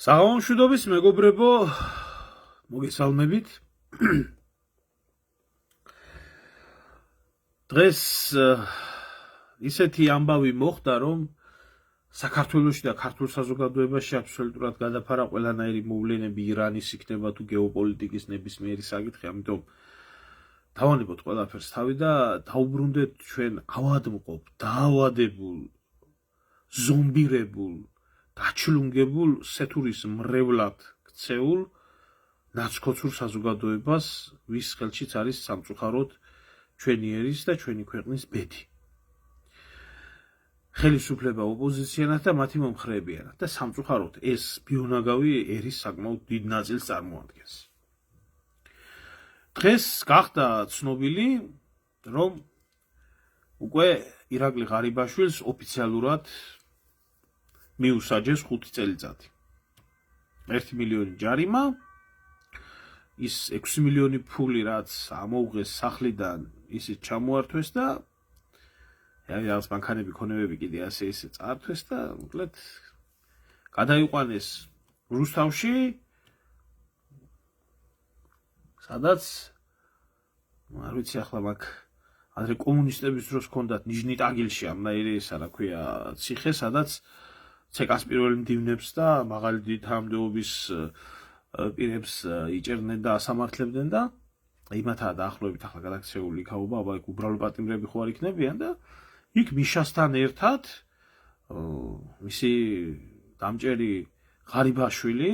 საღამომშვიდობის მეგობრებო, მოგესალმებით. დღეს ისეთი ამბავი მოხდა, რომ საქართველოში და ქართულ საზოგადოებაში აბსოლუტურად გადაფარა ყველანაირი მოვლენები ირანის იქნება თუ გეოპოლიტიკის ნებისმიერი საკითხი, ამიტომ დავანებოთ ყველაფერს თავი და დაუბრუნდეთ ჩვენ ავადმყოფ, დაავადებულ, ზომბირებულ, დაჩლუნგებულ სეთურის მრევლად ქცეულ ნაცქოცურ საზოგადოებას, ვის ხელშიც არის სამწუხაროდ ჩვენი ერის და ჩვენი ქვეყნის ბედი. ხელისუფლება ოპოზიციანად და მათი მომხრეებიანად და სამწუხაროდ ეს ბიუნაგავი ერის საკმაოდ დიდ ნაწილს წარმოადგენს. დღეს გახდა ცნობილი, რომ უკვე ირაკლი ღარიბაშვილს ოფიციალურად მიუსაჯეს 5 წელიწადი. 1 მილიონი ჯარიმა, ის 6 მილიონი ფული, რაც ამოუღეს სახლიდან, ისიც ჩამოართვეს და რაღაც ბანკანები ქონებები კიდე ასე ისე წაართვეს და მოკლედ გადაიყვანეს რუსთავში, სადაც არ ვიცი ახლა მაგ ადრე კომუნისტების დროს ჰქონდათ ნიჟნი ტაგილში ამნაირი ესა რა ქვია ციხე, სადაც ცეკას პირველ მდივნებს და მაღალი დიდთამამდებობის პირებს იჭერდნენ და ასამართლებდნენ და იმათაა დაახლოებით ახლა გადაქცეული იქაობა, აბა იქ უბრალო პატიმრები ხო არ იქნებიან და იქ მიშასთან ერთად მისი დამჭერი ღარიბაშვილი,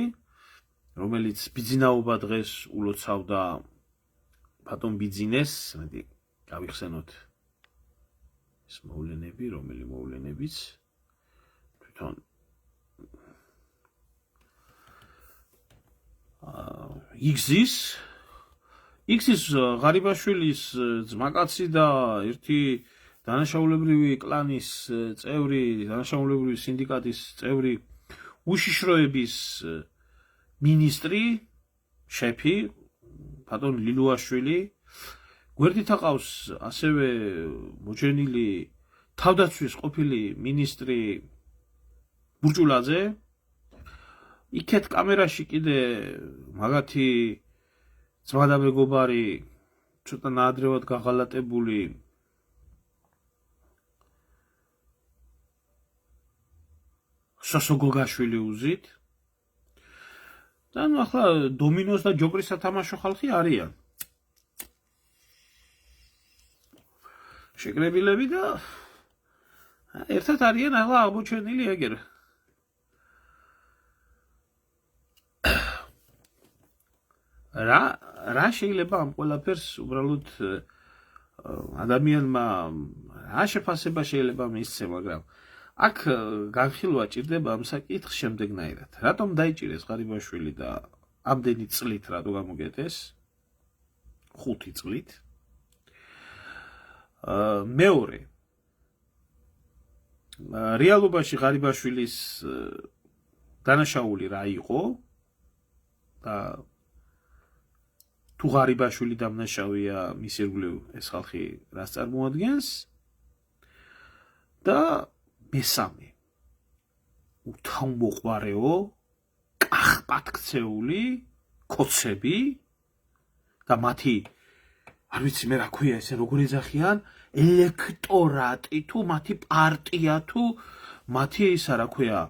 რომელიც ბიძინაობა დღეს ულოცავდა ბატონ ბიძინეს, მეტი გავიხსენოთ ეს მოვლენები, რომელი მოვლენებიც თვითონ იგზის ღარიბაშვილის ძმაკაცი და ერთი დანაშაულებრივი კლანის წევრი, დანაშაულებრივი სინდიკატის წევრი, უშიშროების მინისტრი, შეფი, ბატონ ლილუაშვილი, გვერდით აყავს ასევე მოჩენილი თავდაცვის ყოფილი მინისტრი ბურჭულაძე, იქეთ კამერაში კიდე მაგათი ძმა და მეგობარი, ცოტა ნაადრევად გაღალატებული სოსო გოგაშვილი უზით და ნუ ახლა დომინოს და ჯოკრის სათამაშო ხალხი არიან. შეკრებილები და ერთად არიან ახლა აღმოჩენილი ეგერ. რა შეიძლება ამ ყველაფერს უბრალოდ ადამიანმა რა შეფასება შეიძლება მისცე, მაგრამ აქ განხილვა ჭირდება ამ საკითხს შემდეგნაირად. რატომ დაიჭირეს ღარიბაშვილი და ამდენი წლით რატო გამოგეტეს? 5 წლით. მეორე, რეალობაში ღარიბაშვილის დანაშაული რა იყო და თუ ღარიბაშვილი დამნაშავეა, მის ირგვლივ ეს ხალხი რას წარმოადგენს და მესამე, უთაუმოყვარეო, კახპატქცეული კოცები და მათი, არ ვიცი მე რა ქვია ესე როგორ ეძახიან, ელექტორატი თუ მათი პარტია თუ მათი ისა რა ქვია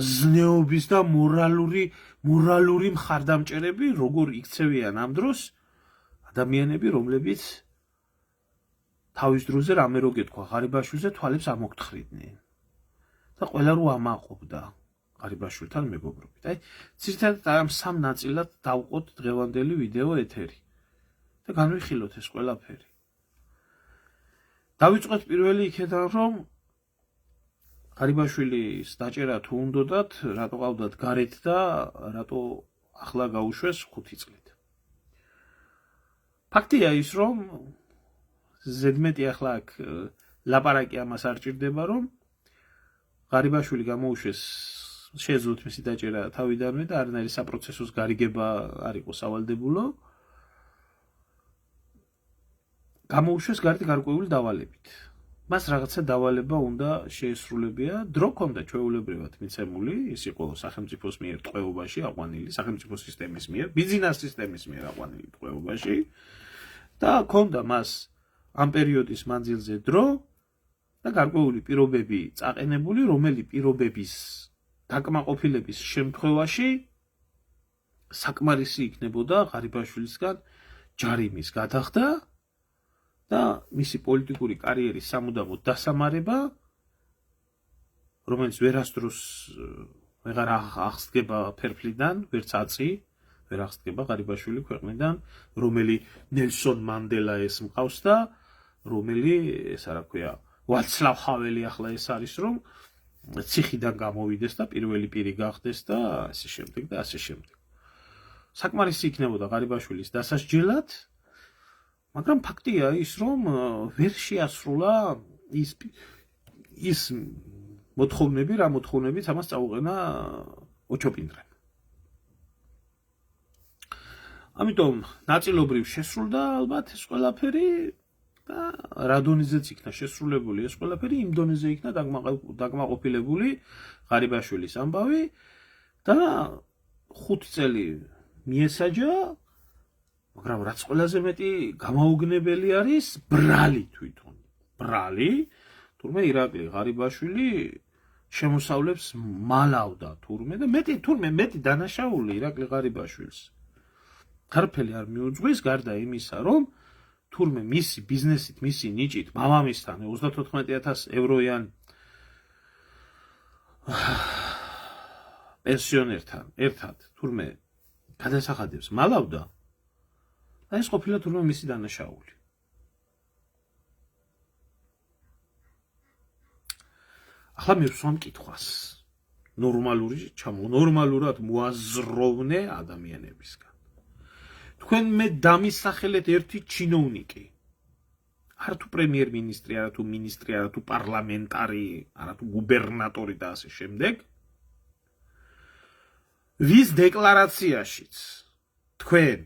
ზნეობის და მორალური მხარდამჭერები როგორ იქცევიან ამ დროს ადამიანები, რომლებიც თავის დროზე რამე რო გეთქვა ღარიბაშვილზე თვალებს არ მოგთხრიდნენ და ყველა რო ამაყობდა ღარიბაშვილთან მეგობრობით. აი, ძირითადად ამ სამ ნაწილად დავყოთ დღევანდელი ვიდეო ეთერი და განვიხილოთ ეს ყველაფერი. დავიწყოთ პირველი იქიდან, რომ ღარიბაშვილის დაჭერა თუ უნდოდათ, რატო ყავდათ გარეთ და რატო ახლა გაუშვეს 5 წლით. ფაქტია ის, რომ ზედმეტი ახლა აქ ლაპარაკი ამას არ ჭირდება, რომ ღარიბაშვილი გამოუშვეს, შეეძლოთ მისი დაჭერა თავიდანვე და არანაირი საპროცესოს გარიგება არ იყო სავალდებულო. გამოუშვეს გარეთ გარკვეული დავალებით. მას რაღაცა დავალება უნდა შეესრულებია, დრო ქონდა ჩვეულებრივად მიცემული, ის იყო სახელმწიფოს მიერ ტყვეობაში აყვანილი, სახელმწიფო სისტემის მიერ, ბიზნეს სისტემის მიერ აყვანილი ტყვეობაში და ქონდა მას ამ პერიოდის მანძილზე დრო და გარკვეული პირობები წაყენებული, რომელი პირობების დაკმაყოფილების შემთხვევაში საკმარისი იქნებოდა ღარიბაშვილისგან ჯარიმის გადახდა და მისი პოლიტიკური კარიერის სამუდამოდ დასამარება, რომელიც ვერასდროს ვეღარ აღსდგება ფერფლიდან, ვერც აწი, ვერ აღსდგება ღარიბაშვილი ქვეყნიდან, რომელი ნელსონ მანდელა ეს მყავს და რომელი, ეს რა ქვია, ვაცლავ ჰაველი ახლა ეს არის, რომ ციხიდან გამოვიდეს და პირველი პირი გახდეს და ასე შემდეგ და ასე შემდეგ. საკმარისი იქნებოდა ღარიბაშვილის დასასჯელად, მაგრამ ფაქტია ის, რომ ვერ შეასრულა ის მოთხოვნები, რა მოთხოვნებიც ამას წაუყენა ოჩოპინდრემ. ამიტომ ნაწილობრივ შესრულდა ალბათ ეს ყველაფერი და რა დონეზეც იქნა შესრულებული ეს ყველაფერი, იმ დონეზე იქნა დაკმაყოფილებული ღარიბაშვილის ამბავი და 5 წელი მიესაჯა, მაგრამ რაც ყველაზე მეტი გამაუგნებელი არის ბრალი თვითონ. ბრალი, თურმე ირაკლი ღარიბაშვილი შემოსავლებს მალავდა თურმე და მეტი დანაშაული ირაკლი ღარიბაშვილს. გარფელი არ მიუძღვის, გარდა იმისა, რომ თურმე მისი ბიზნესით, მისი ნიჭით, მამამისთან 34,000 ევროიან პენსიონერთან ერთად თურმე გადასახადებს მალავდა და ეს ყოფილა თურმე მისი დანაშაული. ახლა მე ვსვამ კითხვას. ნორმალურად მოაზროვნე ადამიანებისგან. თქვენ მე დამისახელეთ ერთი ჩინოვნიკი. არა თუ პრემიერ-მინისტრი, არა თუ მინისტრი, არა თუ პარლამენტარი, არა თუ გუბერნატორი და ასე შემდეგ. ვის დეკლარაციაშიც თქვენ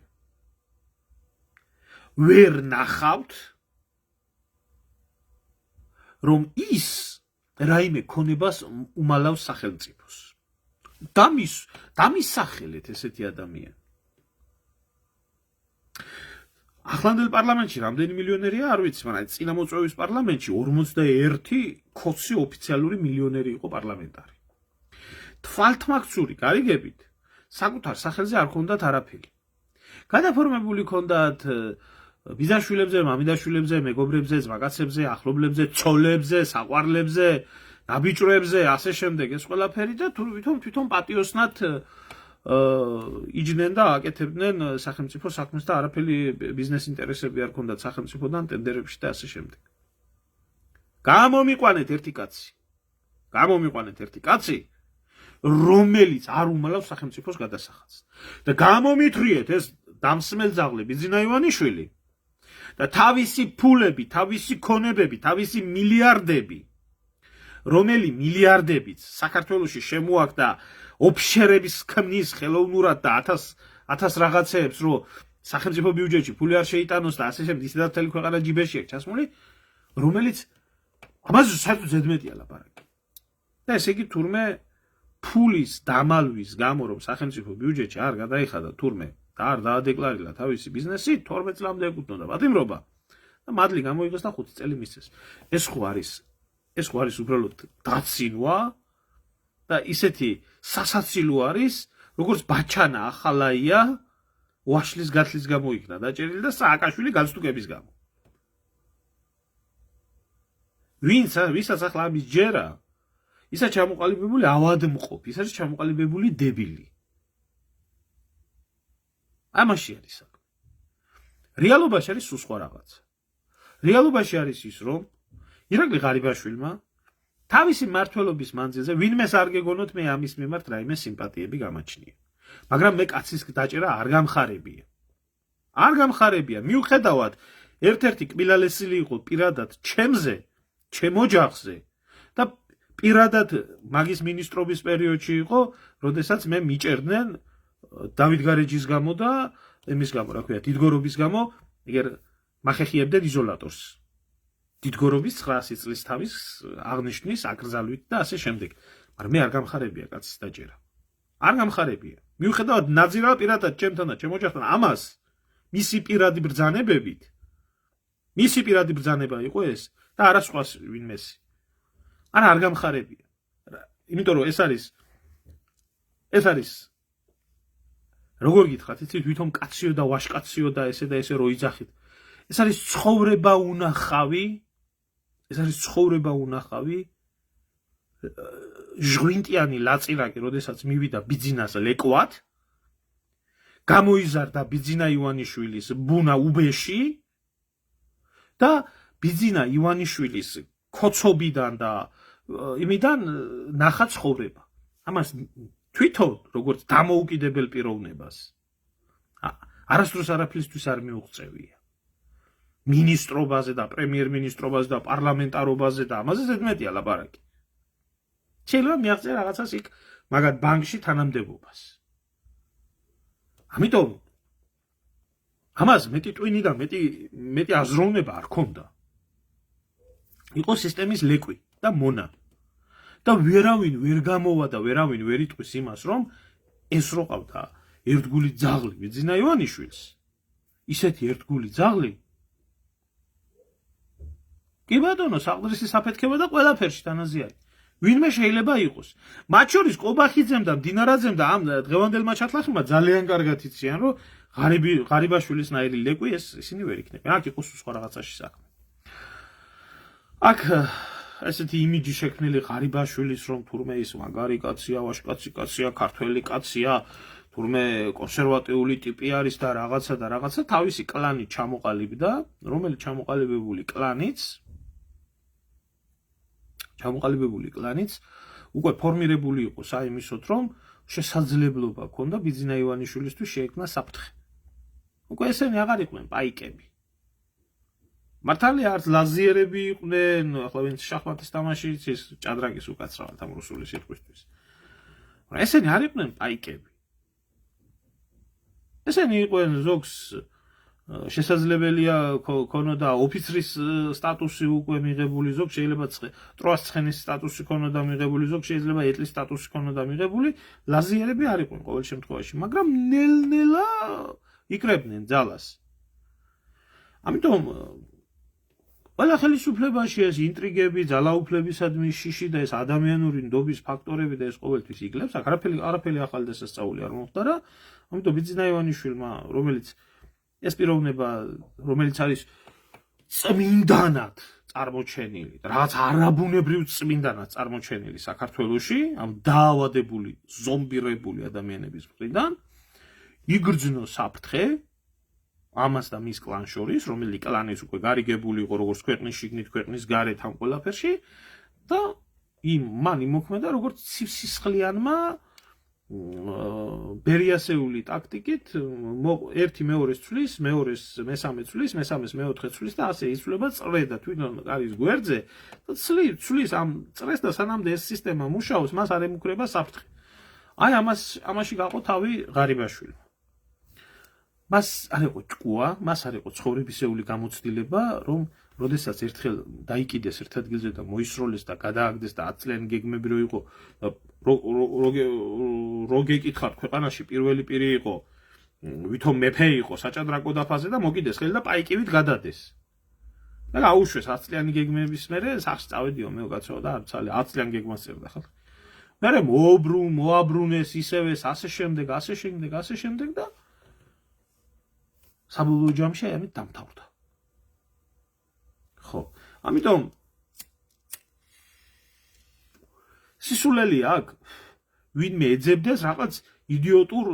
ვერ ნახავთ, რომ ის რაიმე ქონებას უმალავს სახელმწიფოს. დამისახელეთ ესეთი ადამიანი. ახლანდელ პარლამენტში რამდენი მილიონერია არ ვიცი, მაგრამ წინამოწვევის პარლამენტში 41 ქოცი ოფიციალური მილიონერი იყო პარლამენტარი. თვალთმაქცური გარიგებით საკუთარ სახელზე არ ქონდათ არაფერი. გადაფორმებული ქონდათ ბიძაშვილებზე, მამიდაშვილებზე, მეგობრებზე, ძმაკაცებზე, ახლობლებზე, ცოლებზე, საყვარლებზე, ნაბიჭვრებზე, ასე შემდეგ ეს ყველაფერი და თვითონ პატიოსნად იჯდნენ და აკეთებდნენ სახელმწიფო საქმეს და არაფერი ბიზნეს ინტერესები არ ქონდათ სახელმწიფოდან ტენდერებში და ასე შემდეგ. გამომიყვანეთ ერთი კაცი, რომელიც არ უმალავს სახელმწიფოს გადასახადს. და გამომითრიეთ ეს დამსმელძაღლე ბიძინა ივანიშვილი და თავისი ფულები, თავისი ქონებები, თავისი მილიარდები, რომელი მილიარდებიც საქართველოში შემოაგდა ოფშერების ქმნის ხელოვნურად და 1000 რაღაცეებს, რომ სახელმწიფო ბიუჯეტში ფული არ შეიტანოს და ასე შემდეგ, ისედაც მთელი ქვეყანა ჯიბეში აქვს ჩასმული, რომელიც ამაზე საერთოდ ზედმეტია ლაპარაკი. და ესე იგი თურმე ფულის დამალვის გამო, რომ სახელმწიფო ბიუჯეტში არ გადაიხადა თურმე და არ დაადეკლარირა თავისი ბიზნესი, 12 წლამდე ეკუთვნოდა პატიმრობა და მადლი გამოიღეს და 5 წელი მისცეს. ეს ხო არის უბრალოდ დაცინვა და ისეთი სასაცილო არის, როგორც ბაჩანა ახალაია ვაშლის გათლის გამო იქნა დაჭერილი და სააკაშვილი განსტუკების გამო. ვისაც ახლა ამის ჯერა, ისა ჩამოყალიბებული ავადმყოფი, ისა ჩამოყალიბებული დებილი. ამაში არის საქმე. რეალობაში არის სულ სხვა რაღაცა. რეალობაში არის ის, რომ ირაკლი ღარიბაშვილმა თავისი მმართველობის მანძილზე ვინმეს არ გეგონოთ მე ამის მიმართ რაიმე სიმპათიები გამაჩნია. მაგრამ მე კაცის დაჭერა არ გამხარებია. მიუხედავად ერთ-ერთი კბილალესილი იყო პირადად ჩემზე, ჩემ ოჯახზე და პირადად მაგის მინისტრობის პერიოდში იყო, როდესაც მე მიჭერდნენ დავით გარეჯის გამო და იმის გამო, რა ქვია, დიდგორობის გამო, ეგერ მახეხიებდნენ იზოლატორს. დიდგორობის 900 წლის თავის აღნიშნის აკრძალვით და ასე შემდეგ. მაგრამ მე არ გამხარებია კაცის დაჭერა. არ გამხარებია. მიუხედავად ნაძირავა პირადად ჩემთან და ჩემ ოჯახთან ამას მისი პირადი ბრძანება იყო ეს და არა სხვა ვინმესი. არ გამხარებია. იმიტომ რომ ეს არის როგორ გითხრათ, იცით, ვითომ კაციო და ვაშკაციო და ესე რო იძახით. ეს არის ცხოვრება უნახავი. ჟღვინტიანი ლაწირაკი, როდესაც მივიდა ბიძინას ლეკვად, გამოიზარდა ბიძინა ივანიშვილის ბუნა უბეში და ბიძინა ივანიშვილის ქოცობიდან და იმიდან ნახა ცხოვრება. ამას თვითონ როგორც დამოუკიდებელ პიროვნებას არასდროს არაფრისთვის არ მიუღწევია. მინისტრობაზე და პრემიერ-მინისტრობაზე და პარლამენტარობაზე და ამაზე ზედმეტია ლაპარაკი. შეიძლება მიაღწია რაღაცას იქ მაგათ ბანკში თანამდებობას. ამიტომ ამას მეტი ტვინი და მეტი აზროვნება არ ქონდა. იყო სისტემის ლეკვი და მონა. და ვერავინ ვერ გამოვა და ვერავინ ვერ იტყვის იმას, რომ ეს რო ყავდა ერთგული ძაღლი ბიძინა ივანიშვილს. ისეთი ერთგული ძაღლი კი ბატონო, საყდრისი საფეთქება და ყველაფერში თანაზიარი. ვინმე შეიძლება იყოს. მათ შორის ყობახიძემ და მდინარაძემ და ამ დღევანდელმა ჩათლახმა ძალიან კარგად იციან, რომ ღარიბაშვილის ნაირი ლეკვი ისინი ვერ იქნებიან. აქ იყოს სხვა რაღაცაში საქმე. აქ ესეთი იმიჯი შექმნილი ღარიბაშვილის, რომ თურმე ის მაგარი კაცია, ვაშკაცი კაცია, ქართველი კაცია, თურმე კონსერვატიული ტიპი არის და რაღაცა თავისი კლანი ჩამოყალიბდა, რომელიც ჩამოყალიბებული კლანიც უკვე ფორმირებული იყო საიმისოდ, რომ შესაძლებლობა ჰქონდა ბიძინა ივანიშვილისთვის შეექმნა საფრთხე. უკვე ესენი აღარ იყვნენ პაიკები. მართალია არც ლაზიერები იყვნენ, ახლა ვინც შახმატის თამაში იცის, ჭადრაკის უკაცრავად ამ რუსული სიტყვისთვის. მაგრამ ესენი არ იყვნენ პაიკები. ესენი იყვნენ ზოგს შესაძლებელია ქონოდა ოფიცრის სტატუსი უკვე მიღებული, ზოგ შეიძლება ტროას ცხენის სტატუსი ქონოდა მიღებული, ზოგ შეიძლება ეტლის სტატუსი ქონოდა მიღებული, ლაზიერები არ იყვნენ ყოველ შემთხვევაში, მაგრამ ნელ-ნელა იკრებდნენ ძალას. ამიტომ ყველა ხელისუფლებაში ეს ინტრიგები, ძალაუფლებისადმი შიში და ეს ადამიანური ნდობის ფაქტორები და ეს ყოველთვის იგლებს, აქ არაფერი ახალი დასასწაული არ მომხდარა, ამიტომ ბიძინა ივანიშვილმა, რომელიც ეს პიროვნება, რომელიც არის წმინდანად წარმოჩენილი, რაღაც არაბუნებრივ წმინდანად წარმოჩენილი საქართველოში, ამ დაავადებული, ზომბირებული ადამიანების მხრიდან, იგრძნო საფრთხე ამას და მის კლანს შორის, რომელიც კლანის უკვე გარიგებული იყო როგორც ქვეყნის შიგნით, ქვეყნის გარეთ ამ ყველაფერში და მან იმოქმედა როგორც ცივსისხლიანმა ბერიასეული ტაქტიკით ერთი მეორეს ცვლის, მეორეს მესამე ცვლის, მესამეს მეოთხე ცვლის და ასე იცვლება წრე და თვითონ არის გვერდზე და ცვლის ამ წრეს და სანამდე ეს სისტემა მუშაობს, მას არ ემუქრება საფრთხე. აი ამაში გაყო თავი ღარიბაშვილმა. მას არ იყო ჭკუა, მას არ იყო ცხოვრებისეული გამოცდილება, რომ როდესაც ერთხელ დაიკიდეს ერთ ადგილზე და მოისროლეს და გადააგდეს და 10 წლიანი გეგმები რო იყო რო გეკითხათ ქვეყანაში პირველი პირი იყო, ვითომ მეფე იყო საჭადრაკო დაფაზე და მოკიდეს ხელი და პაიკივით გადადეს. და აუშვეს 10 წლიანი გეგმების მერე სახში წავედიო მეო კაცო და 10 წლიანი გეგმას წერდა ხალხი. მერე მოაბრუნეს ისევ ეს ასე შემდეგ და საბოლოო ჯამში ამით დამთავრდა. ხო, ამიტომ სისულელი აქ ვინმე ეძებდეს რაღაც იდიოტურ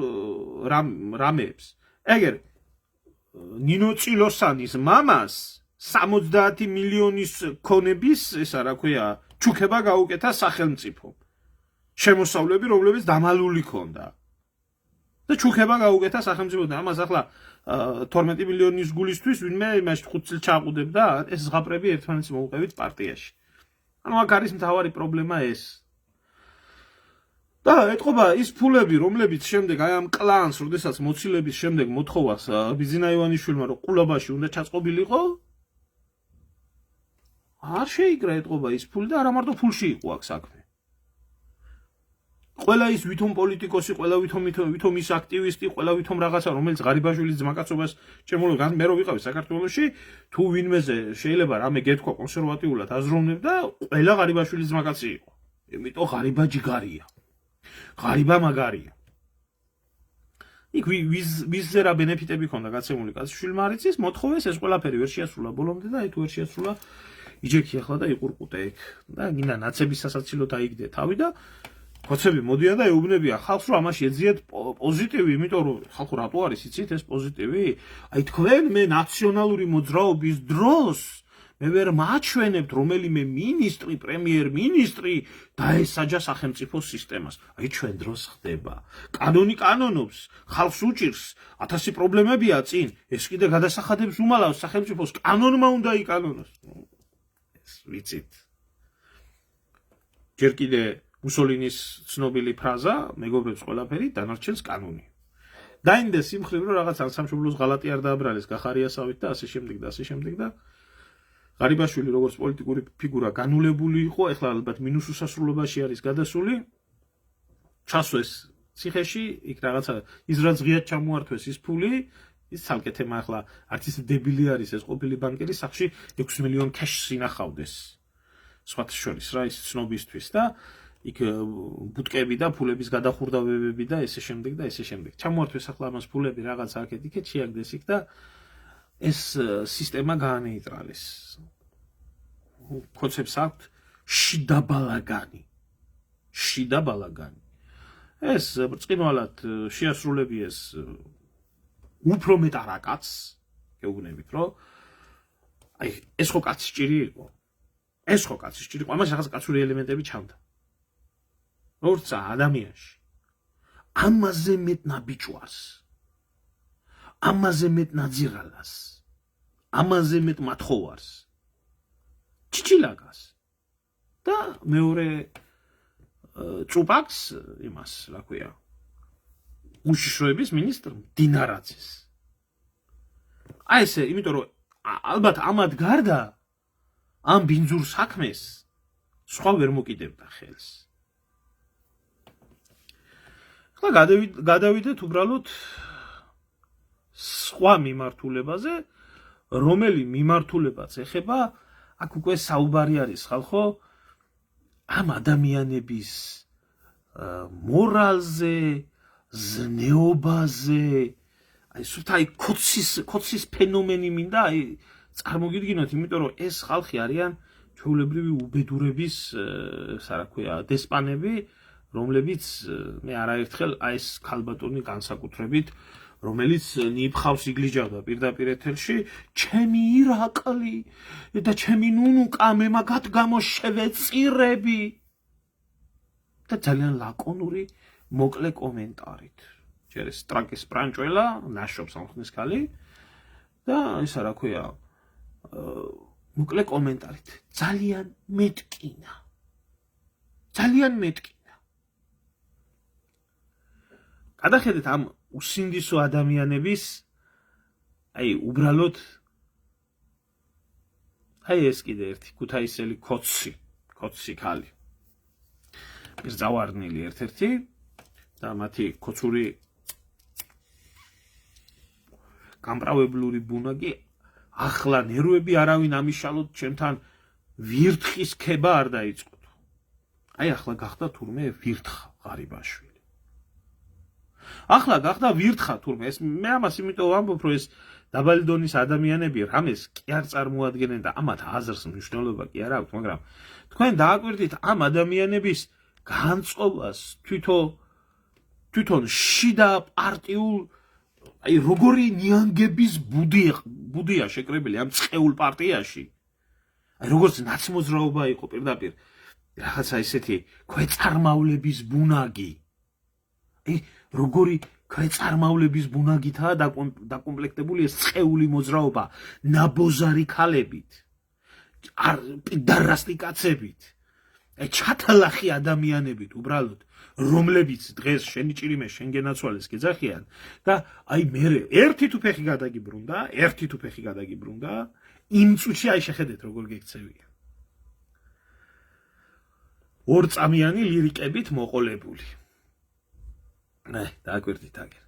რამეებს. ეგერ ნინო წილოსანის მამას 70 მილიონის ქონების ესა რა ქვია ჩუქება გაუკეთა სახელმწიფომ. შემოსავლები, რომლებიც დამალული ქონდა. და ჩუქება გაუკეთა სახელმწიფოდან. ამას ახლა 12 მილიონის გულისთვის ვინმე იმაში 5 წელს ჩააყუდებდა ეს ზღაპრები ერთმანეთს მოუყევით პარტიაში. ანუ აქ არის მთავარი პრობლემა ეს. და ეთყობა ის ფულები, რომლებიც შემდეგ აი ამ კლანს, როდესაც მოცილების შემდეგ მოთხოვას ბიძინა ივანიშვილმა რომ ყულაბაში უნდა ჩაწყობილიყო, არ შეიკრა ეთყობა ის ფული და არა მარტო ფულში იყო აქ საქმე. ყველა ის ვითომ პოლიტიკოსი, ყველა ვითომ ის აქტივისტი, ყველა ვითომ რაღაცა, რომელიც ღარიბაშვილის ძმაკაცობას შემოვლო, მე რო ვიყავი საქართველოში, თუ ვინმეზე შეიძლება რამე გეთქვა კონსერვატიულად აზროვნებდა, ყველა ღარიბაშვილის ძმაკაცი იყო. იმიტომ ღარიბა ჯიგარია. ღარიბა მაგარია. იქ ვიზზე რა ბენეფიტები ქონდა გაცემული კაცშვილმა არ იცის, მოთხოვეს ეს ყველაფერი ვერ შეასრულა ბოლომდე და თუ ვერ შეასრულა იჯექი ახლა და იყურყუტე ეგ. და გინდა ნაცების სასაცილო დაიგდე თავი და ხოცები მოდიან და ეუბნებიან ხალხს რომ ამაში ეძიეთ პოზიტივი, იმიტომ რომ ხალხო რატო არის იცით ეს პოზიტივი? აი თქვენ მე ნაციონალური მოძრაობის დროს მე ვერ მაჩვენებთ რომელიმე მინისტრი, პრემიერ-მინისტრი დაესაჯა სახელმწიფო სისტემას. აი ჩვენ დროს ხდება. კანონი კანონობს, ხალხს უჭირს, 1000 პრობლემებია წინ, ეს კიდე გადასახადებს უმალავს სახელმწიფოს, კანონმა უნდა იკანონოს. ეს ვიცით. ჯერ კიდე მუსოლინის ცნობილი ფრაზა, მეგობრებს ყველაფერი, დანარჩენს კანონი. დაინდეს სიმხრივ რომ რაღაც სამშობლოს ღალატი არ დააბრალეს, გახარიასავით და ასე შემდეგ და ასე შემდეგ და ღარიბაშვილი როგორც პოლიტიკური ფიგურა განულებული იყო, ეხლა ალბათ მინუს უსასრულობაში არის გადასული. ჩასვეს ციხეში, იქ რაღაცა ის რაც ღიად ჩამოართვეს ის ფული, ის ცალკე თემა ახლა არც ის დებილი არის ეს ყოფილი ბანკერი, სახში 6 მილიონ კეშს ინახავდეს. სხვათა შორის რა ის ცნობისთვის და იქ ბუტკები და ფულების გადახურდავებები და ესე შემდეგ და ესე შემდეგ. ჩამოართვეს ახლა ამას ფულები რაღაც აქეთ-იქეთ შეაგდეს იქ და ეს სისტემა გაანეიტრალეს. კონცეფტს აქვს შიდა ბალაგანი. შიდა ბალაგანი. ეს ბრწყინვალად შეასრულებიეს უფრო მეტ არაკაც, გეუბნებით, რომ აი ეს ხო კაცი ჭირი იყო. ეს ხო კაცი ჭირი იყო, ამას რაღაც კაცური ელემენტები ჩანდა. როცა ადამიანში ამაზე მეტ ნაბიჯვარს, ამაზე მეტ ნაძიღალას, ამაზე მეტ მათხოვარს, ჩიჩილაკას და მეორე წუპაკს იმას, რა ქვია, უშიშროების მინისტრ დინარაძეს. აი ესე, იმიტომ რომ ალბათ ამად გარდა ამ ბინძურ საქმეს სხვა ვერ მოკიდებდა ხელს. ახლა გადავიდეთ უბრალოდ სხვა მიმართულებაზე, რომელი მიმართულებაც ეხება, აქ უკვე საუბარი არის ხალხო ამ ადამიანების მორალზე, ზნეობაზე, აი სულ აი ქოცის ფენომენი მინდა აი წარმოგიდგინოთ, იმიტომ რომ ეს ხალხი არიან ჩვეულებრივი უბედურების, რა ქვია, დესპანები, რომლებიც მე არაერთხელ აი ეს ქალბატონი განსაკუთრებით, რომელიც ნიფხავს იგლიჯავდა პირდაპირ ეთერში, ჩემი ირაკლი და ჩემი ნუნუკა მე მაგათ გამოშევეწირები და ძალიან ლაკონური მოკლე კომენტარით. ჯერ ეს ტრაკის პრანჭველა, ნაშობს ამხნის ქალი და ისა რა ქვია, მოკლე კომენტარით. ძალიან მეტკინა. ძალიან მეტკინა. გადახედეთ ამ უსინდისო ადამიანების, აი უბრალოდ აი ეს კიდე ერთი ქუთაისელი კოცი ქალი. მირზავარნილი ერთ-ერთი და მათი კოცური გამპრავებლური ბუნაგი ახლა ნერვები არავინ ამიშალოთ ჩემთან ვირთხის ქება არ დაიწყოთ. აი ახლა გახდა თურმე ვირთხა ღარიბაშვილი. ახლა გახდა ვირთხა თურმე ეს მე ამას იმიტომ ვამბობ რომ ეს დაბალი დონის ადამიანები რამეს კი არ წარმოადგენენ და ამათ აზრს მნიშვნელობა კი არ აქვს, მაგრამ თქვენ დააკვირდით ამ ადამიანების განწყობას თვითონ შიდა პარტიულ აი როგორი ნიანგების ბუდია შეკრებილი ამ წყეულ პარტიაში. აი როგორც ნაცმოძრაობა იყო პირდაპირ რაღაცა ისეთი ქვეწარმავლების ბუნაგი. აი როგორი ქვეწარმავლების ბუნაგითაა დაკომპლექტებული ეს წყეული მოძრაობა ნაბოზარი ქალებით, პიდარასტი კაცებით, აი ჩათალახი ადამიანებით უბრალოდ, რომლებიც დღეს შენი ჭირიმე შენ გენაცვალეს გეძახიან და აი მე ერთი თუ ფეხი გადაგიბრუნდა, იმ წუთში აი შეხედეთ როგორ გექცევია. ორწამიანი ლირიკებით მოყოლებული. დააკვირდით აგერ.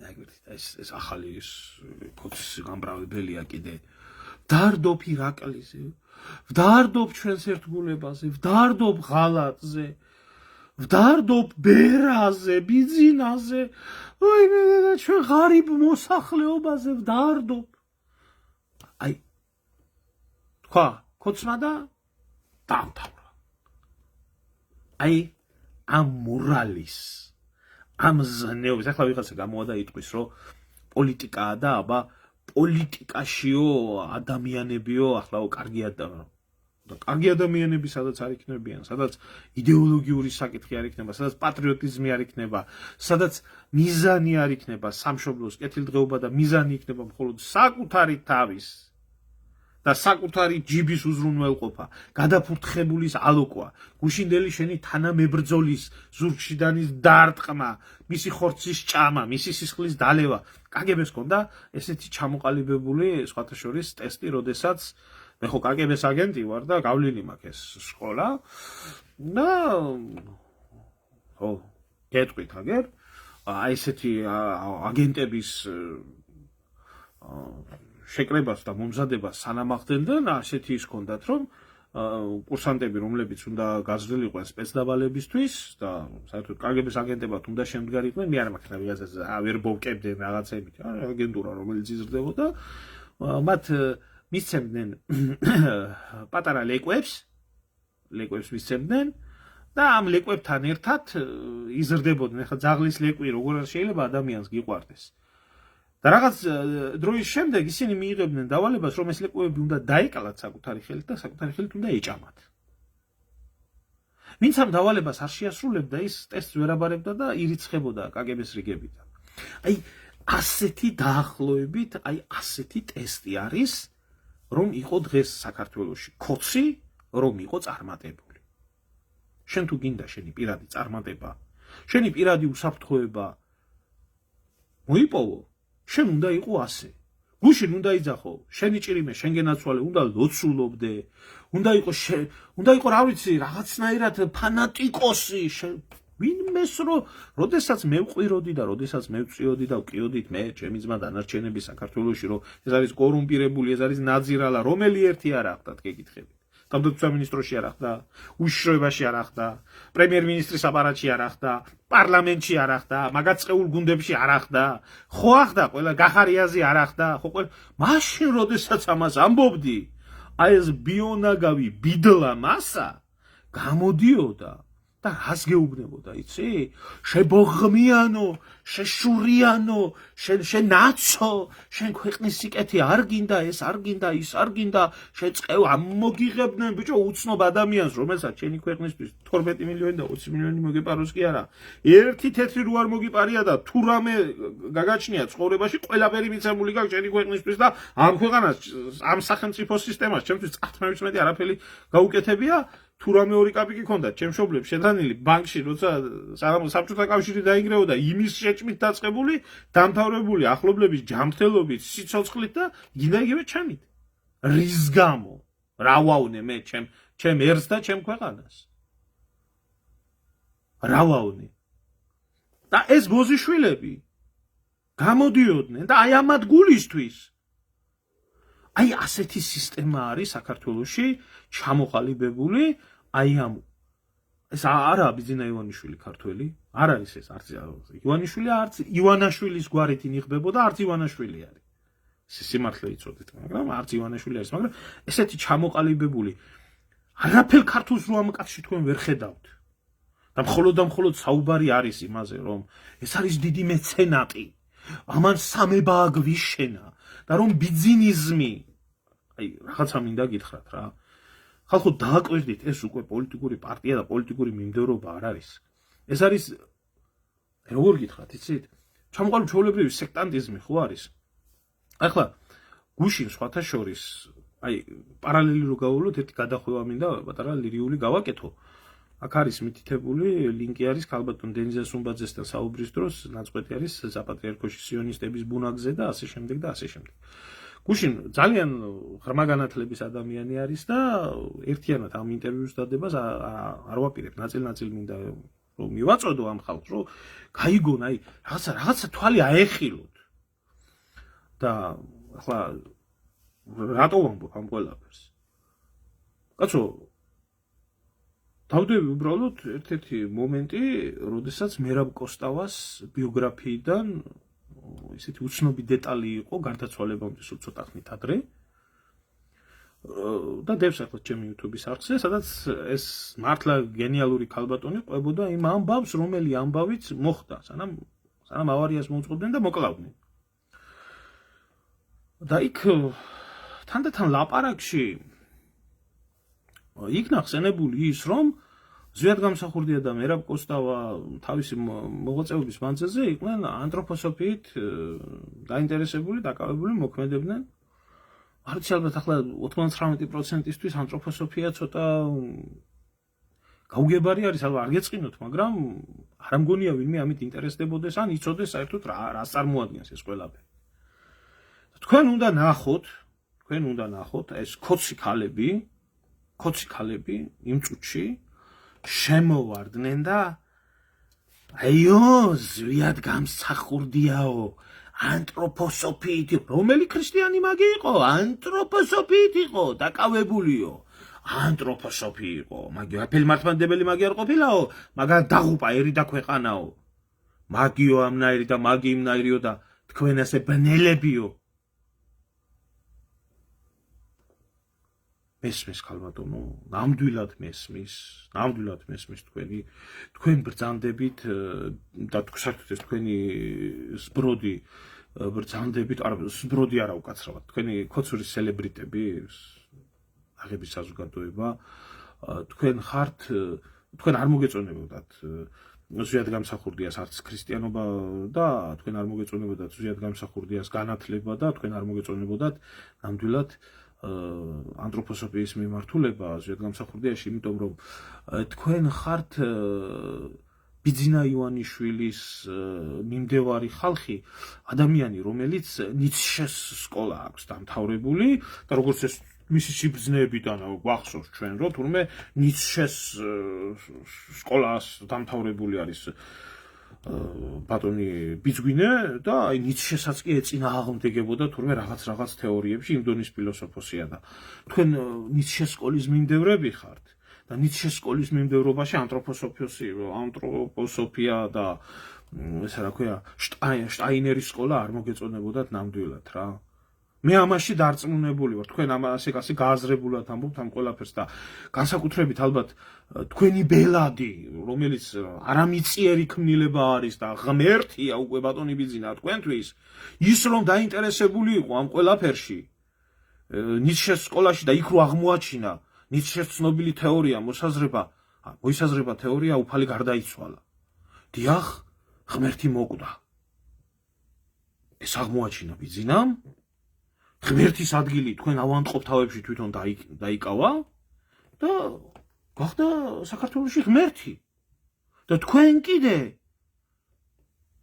დააკვირდით ეს ახალი ფოცის გამბრავებელია კიდე. ვდარდობ ირაკლიზე, ვდარდობ ჩვენს ერთგულებაზე, ვდარდობ ღალატზე, ვდარდობ ბერაზე, ბიძინაზე, ჩვენ ღარიბ მოსახლეობაზე ვდარდობ. აი, თქვა, კოცმა და დაამთავრა. აი, ამ მორალის, ამ ზნეობის, ახლა ვიღაცა გამოვა და იტყვის, რომ პოლიტიკაა და აბა პოლიტიკაშიო ადამიანებიო ახლა კარგი ადამიანები სადაც არ იქნებიან, სადაც იდეოლოგიური საკითხი არ იქნება, სადაც პატრიოტიზმი არ იქნება, სადაც მიზანი არ იქნება, სამშობლოს კეთილდღეობა და მიზანი იქნება მხოლოდ საკუთარი თავის და საკუთარი ჯიბის უზრუნველყოფა, გადაფურთხებულის ალოკვა, გუშინდელი შენი თანამებრძოლის ზურგში დანის დარტყმა, მისი ხორცის ჭამა, მისი სისხლის დალევა. კგბ-ს ჰქონდა ესეთი ჩამოყალიბებული სხვათა შორის ტესტი, როდესაც მე ხო კგბ-ს აგენტი ვარ და გავლილი მაქვს ეს სკოლა და ხო გეტყვით აგერ აი ესეთი აგენტების შეკრებას და მომზადებას სანამ ახდენდნენ, ასეთი ის ჰქონდათ, რომ კურსანტები, რომლებიც უნდა გაზრდილიყვნენ სპეცდავალებისთვის და საერთოდ კგბ-ს აგენტებად უნდა შემდგარიყვნენ, მე არ მაქვს ვიღაცას ვერ ბოვკებდნენ რაღაცებით, აგენტურა რომელიც იზრდებოდა, მათ მისცემდნენ პატარა ლეკვებს მისცემდნენ და ამ ლეკვებთან ერთად იზრდებოდნენ. ახლა ძაღლის ლეკვი როგორ შეიძლება ადამიანს გიყვარდეს. და რაღაც დროის შემდეგ ისინი მიიღებდნენ დავალებას, რომ ეს ლეკვები უნდა დაეკალათ საკუთარი ხელით და საკუთარი ხელით უნდა ეჭამათ. ვინც ამ დავალებას არ შეასრულებდა, ის ტესტს ვერ აბარებდა და ირიცხებოდა კგბ-ს რიგებიდან. აი, ასეთი დაახლოებით, აი ასეთი ტესტი არის, რომ იყო დღეს საქართველოში ქოცი, რომ იყო წარმატებული. შენ თუ გინდა შენი პირადი წარმატება, შენი პირადი უსაფრთხოება მოიპოვო, შენ უნდა იყო ასე. გუშინ უნდა იძახო, შენი ჭირიმე შენგენ აცვალე, უნდა ლოცულობდე, უნდა იყო რა ვიცი, რაღაცნაირად ფანატიკოსი, ვინმეს რომ როდესაც მე ვყვიროდი და როდესაც მე ვწიოდი და ვკიოდით მე, ჩემი ძმა დანარჩენები საქართველოში, რომ ეს არის კორუმპირებული, ეს არის ნაძირალა, რომელი ერთი არ ახდათ, გეკითხებით. თავდაცვის სამინისტროში არ ახდა, უშიშროებაში არ ახდა, პრემიერ-მინისტრის აპარატში არ ახდა, პარლამენტში არ ახდა, მაგაწყეულ გუნდებში არ ახდა, ხო ახდა, ყველა გახარიაზე არ ახდა, ხო ყველა მაშინ როდესაც ამას ამბობდი, აი ეს ბიონაგავი ბიდლა მასა გამოდიოდა და რას გეუბნებოდა, იცი? შებოღმიანო, შეშურიანო, შენაცო, შენ ქვეყნის სიკეთე არ გინდა, ეს არ გინდა, ის არ გინდა, შეწყევ ამოგიღებდნენ, ბიჭო, უცნობ ადამიანს, რომელსაც შენი ქვეყნისთვის 12 მილიონი და 20 მილიონი მოგეპაროს კი არა. ერთი თეთრი რო არ მოგიპარია და თუ რამე გაგაჩნია ცხოვრებაში, ყველაფერი მიცემული გაქვს შენი ქვეყნისთვის და ამ ქვეყანას, ამ სახელმწიფო სისტემას, ჩემთვის 19 არაფერი გაუკეთებია. თუ რამე ორი კაპიკი ქონდათ ჩემ მშობლებს შეთანილი ბანკში, როცა საბჭოთა კავშირი დაინგრეოდა, იმის შეჭმით დაწყებული, დამთავრებული ახლობლების ჯანმრთელობით, სიცოცხლით და გინდა იგივე ჩამით. რის გამო? რა ვავნე მე ჩემ ერს და ჩემ ქვეყანას? რა ვავნე? და ეს ბოზიშვილები გამოდიოდნენ და აი ამათ გულისთვის აი ასეთი სისტემა არის საქართველოში ჩამოყალიბებული, აი ამ ეს არა ბიძინა ივანიშვილი ქართველი, არ არის ეს არც ივანიშვილი, არც ივანაშვილის გვარით ინიხბებოდა, არც ივანაშვილი არის. სიმართლე იცოდეთ, მაგრამ არც ივანაშვილი არის, მაგრამ ესეთი ჩამოყალიბებული არაფერ ქართულს რო ამ კაცში თქვენ ვერ ხედავთ. და მხოლოდ საუბარი არის იმაზე, რომ ეს არის დიდი მეცენატი, ამან სამება აგვიშენა. და რომ ბიძინიზმი, აი რაღაცა მინდა გითხრათ რა. ხალხო დააკვირდით, ეს უკვე პოლიტიკური პარტია და პოლიტიკური მიმდევრობა არ არის. ეს არის როგორ გითხრათ, იცით? ჩამოყალიბებული ჩვეულებრივი სექტანტიზმი ხო არის? ახლა გუშინ სხვათა შორის, აი პარალელი რო გავავლოთ, ერთი გადახვევა მინდა პატარა ლირიული გავაკეთო. აქ არის მითითებული ლინკი არის ქალბატონ დენიზა სუმბაძესთან საუბრის დროს, ნაწყვეტი არის საპატრიარქოში სიონისტების ბუნაგზე და ასე შემდეგ და ასე შემდეგ. გუშინ ძალიან ღრმა განათლების ადამიანი არის და ერთიანად ამ ინტერვიუს დადებას არ ვაპირებ, ნაწილ-ნაწილ მინდა რომ მივაწოდო ამ ხალხს, რომ გაიგონ, აი, რაღაცა თვალი აეხილოთ. და ახლა რატო ვამბობ ამ ყველაფერს? კაცო, დავდები უბრალოდ ერთ-ერთი მომენტი, როდესაც მერაბ კოსტავას ბიოგრაფიიდან ისეთი უცნობი დეტალი იყო გარდაცვალებამდე სულ ცოტა ხნით ადრე. და დევს ახლა ჩემი YouTube-ის არხზე, სადაც ეს მართლა გენიალური ქალბატონი ყვებოდა იმ ამბავს, რომელი ამბავიც მოხდა, სანამ ავარიას მოუწყობდნენ და მოკლავდნენ. და იქ თანდათან ლაპარაკში იქნა ხსენებული ის, რომ ზვიად გამსახურდია და მერაბ კოსტავა თავისი მოღვაწეობის მანძილზე იყვნენ ანთროპოსოფიით დაინტერესებული, დაკავებული, მოქმედებდნენ. არ ვიცი, ალბათ ახლა 99%-ისთვის ანთროპოსოფია ცოტა გაუგებარი არის, ალბათ არ გეწყინოთ, მაგრამ არ მგონია ვინმე ამით ინტერესდებოდეს, ან იცოდეს საერთოდ რას წარმოადგენს ეს ყველაფერი. თქვენ უნდა ნახოთ ეს ქოცი ქალები იმ წუთში შემოვარდნენ და აიო, ზვიად გამსახურდიაო, ანთროპოსოფიით, რომელი ქრისტიანი მაგი იყო? ანთროპოსოფიით იყო, დაკავებულიო. ანთროპოსოფი იყო, მაგი აფელი მართლმადიდებელი მაგი არ ყოფილაო, მაგრამ დაღუპა ერი და ქვეყანაო. მაგიო ამნაირი და მაგი იმნაირიო და თქვენ ასე ბნელებიო. მესმის ქალბატონო, ნამდვილად მესმის თქვენ ბრძანდებით და საერთოდ ეს თქვენი სბროდი ბრძანდებით, სბროდი არა უკაცრავად, თქვენი ქოცურის სელებრიტები, აღების საზოგადოება, თქვენ არ მოგეწონებოდათ ზვიად გამსახურდიას არც ქრისტიანობა და თქვენ არ მოგეწონებოდათ ზვიად გამსახურდიას განათლება და თქვენ არ მოგეწონებოდათ ნამდვილად ანთროპოსოფიის მიმართულება ზვიად გამსახურდიაში, იმიტომ რომ თქვენ ხართ ბიძინა ივანიშვილის მიმდევარი ხალხი, ადამიანი, რომელიც ნიცშეს სკოლა აქვს დამთავრებული და როგორც ეს მისი სიბრძნეებიდან გვახსოვს ჩვენ, რომ თურმე ნიცშეს სკოლას დამთავრებული არის ბატონი ბიძგვინე და აი ნიცშესაც კი ეწინააღმდეგებოდა თურმე რაღაც თეორიებში იმ დონის ფილოსოფოსია და თქვენ ნიცშეს სკოლის მიმდევრები ხართ და ნიცშეს სკოლის მიმდევრობაში ანთროპოსოფია და ესა რა ქვია შტაინერის სკოლა არ მოგეწონებოდათ ნამდვილად რა. მე ამაში დარწმუნებული ვარ, თქვენ ასე გააზრებულად ამბობთ ამ ყველაფერს და განსაკუთრებით ალბათ თქვენი ბელადი, რომელიც არამიწიერი ქმნილება არის და ღმერთია უკვე ბატონი ბიძინა თქვენთვის, ის რომ დაინტერესებული იყო ამ ყველაფერში ნიცშეს სკოლაში და იქ რო აღმოაჩინა ნიცშეს ცნობილი თეორია, მოისაზრება თეორია უფალი გარდაიცვალა. დიახ, ღმერთი მოკვდა. ეს აღმოაჩინა ბიძინამ. ღმერთის ადგილი თქვენ ავანტყოფ თავებში თვითონ დაიკავა და გახდა საქართველოში ღმერთი. და თქვენ კიდე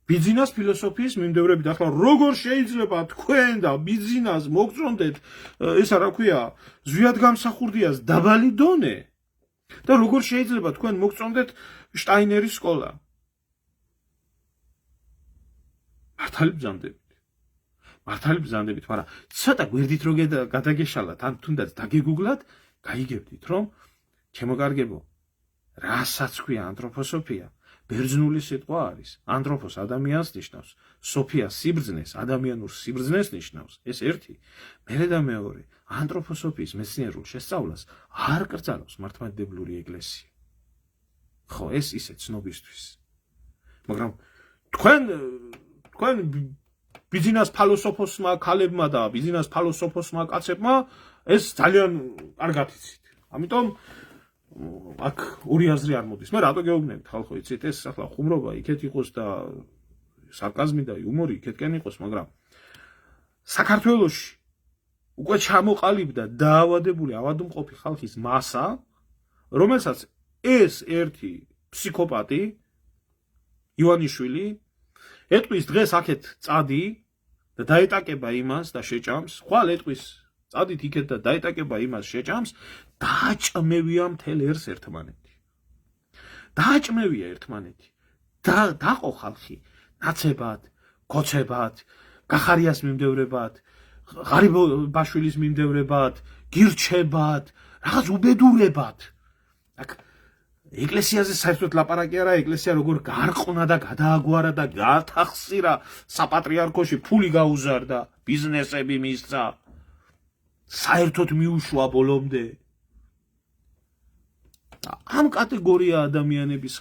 ბიძინას ფილოსოფიის მიმდევრებით, ახლა როგორ შეიძლება თქვენ და ბიძინას მოგწონდეთ ესა რა ქვია, ზვიად გამსახურდიას დაბალი დონე და როგორ შეიძლება თქვენ მოგწონდეთ შტაინერის სკოლა? მართალი ბრძანდებით, მაგრამ ცოტა გვერდით რო გადაგეშალათ, ან თუნდაც დაგეგუგლათ, გაიგებდით, რომ ჩემო კარგებო, რასაც ქვია ანთროპოსოფია, ბერძნული სიტყვა არის. ანთროპოს ადამიანს ნიშნავს, სოფია სიბრძნეს, ადამიანურ სიბრძნეს ნიშნავს. ეს ერთი. მერე და მეორე, ანთროპოსოფიის მეცნიერულ შესწავლას არ კრძალავს მართლმადიდებლური ეკლესია. ხო, ეს ისე ცნობისთვის. მაგრამ თქვენ ბიძინას ფილოსოფოსმა ქალებმა და ბიძინას ფილოსოფოსმა კაცებმა ეს ძალიან კარგად იცით. ამიტომ აქ ორი აზრი არ მოდის. მე რატო გეუბნებით ხალხო, იცით, ეს ახლა ხუმრობა იქეთ იყოს და სარკაზმი და იუმორი იქეთკენ იყოს, მაგრამ საქართველოში უკვე ჩამოყალიბდა დაავადებული, ავადმყოფი ხალხის მასა, რომელსაც ეს ერთი ფსიქოპატი ივანიშვილი ეტყვის დღეს აქეთ წადი და დაეტაკება იმას და შეჭამს, ხვალ ეტყვის, წადით იქეთ და დაეტაკება იმას შეჭამს, დააჭმევია მთელ ერს ერთმანეთი. დააჭმევია ერთმანეთი. დაყო ხალხი ნაცებად, გოცებად, გახარიას მიმდევრებად, ღარიბაშვილის მიმდევრებად, გირჩებად, რაღაც უბედურებად. აქ ეკლესიაზე საერთოდ ლაპარაკი არა, ეკლესია როგორ გარყნა და გადააგვარა და გაათახსირა საპატრიარქოში, ფული გაუზარდა, ბიზნესები მისცა. საერთოდ მიუშვა ბოლომდე. ამ კატეგორია ადამიანების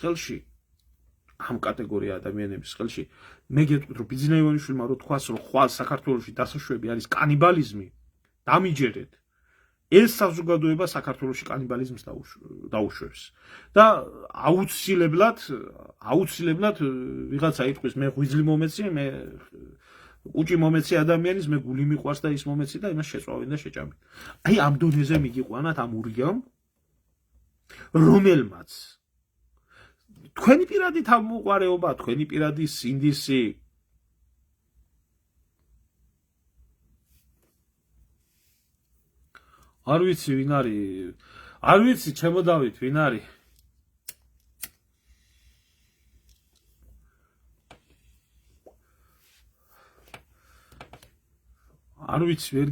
ხელში, მე გეტყვით, რომ ბიძინა ივანიშვილმა რო თქვას, რომ ხვალ საქართველოში დასაშვები არის კანიბალიზმი, დამიჯერეთ. ეს საზოგადოება საქართველოში კანიბალიზმს დაუშვებს. და აუცილებლად ვიღაცა იტყვის, მე ღვიძლი მომეცი, მე უჭი მომეცი ადამიანის, მე გული მიყვარს და ის მომეცი და იმას შეწვავენ და შეჭამენ. აი ამ დონეზე მიგიყვანათ ამ ურიამ, რომელმაც თქვენი პირადი თავმოყარეობა, თქვენი პირადი სინდისი არ ვიცი ვინ არის, არ ვიცი ჩემო დავით ვინ არის. არ ვიცი, ვერ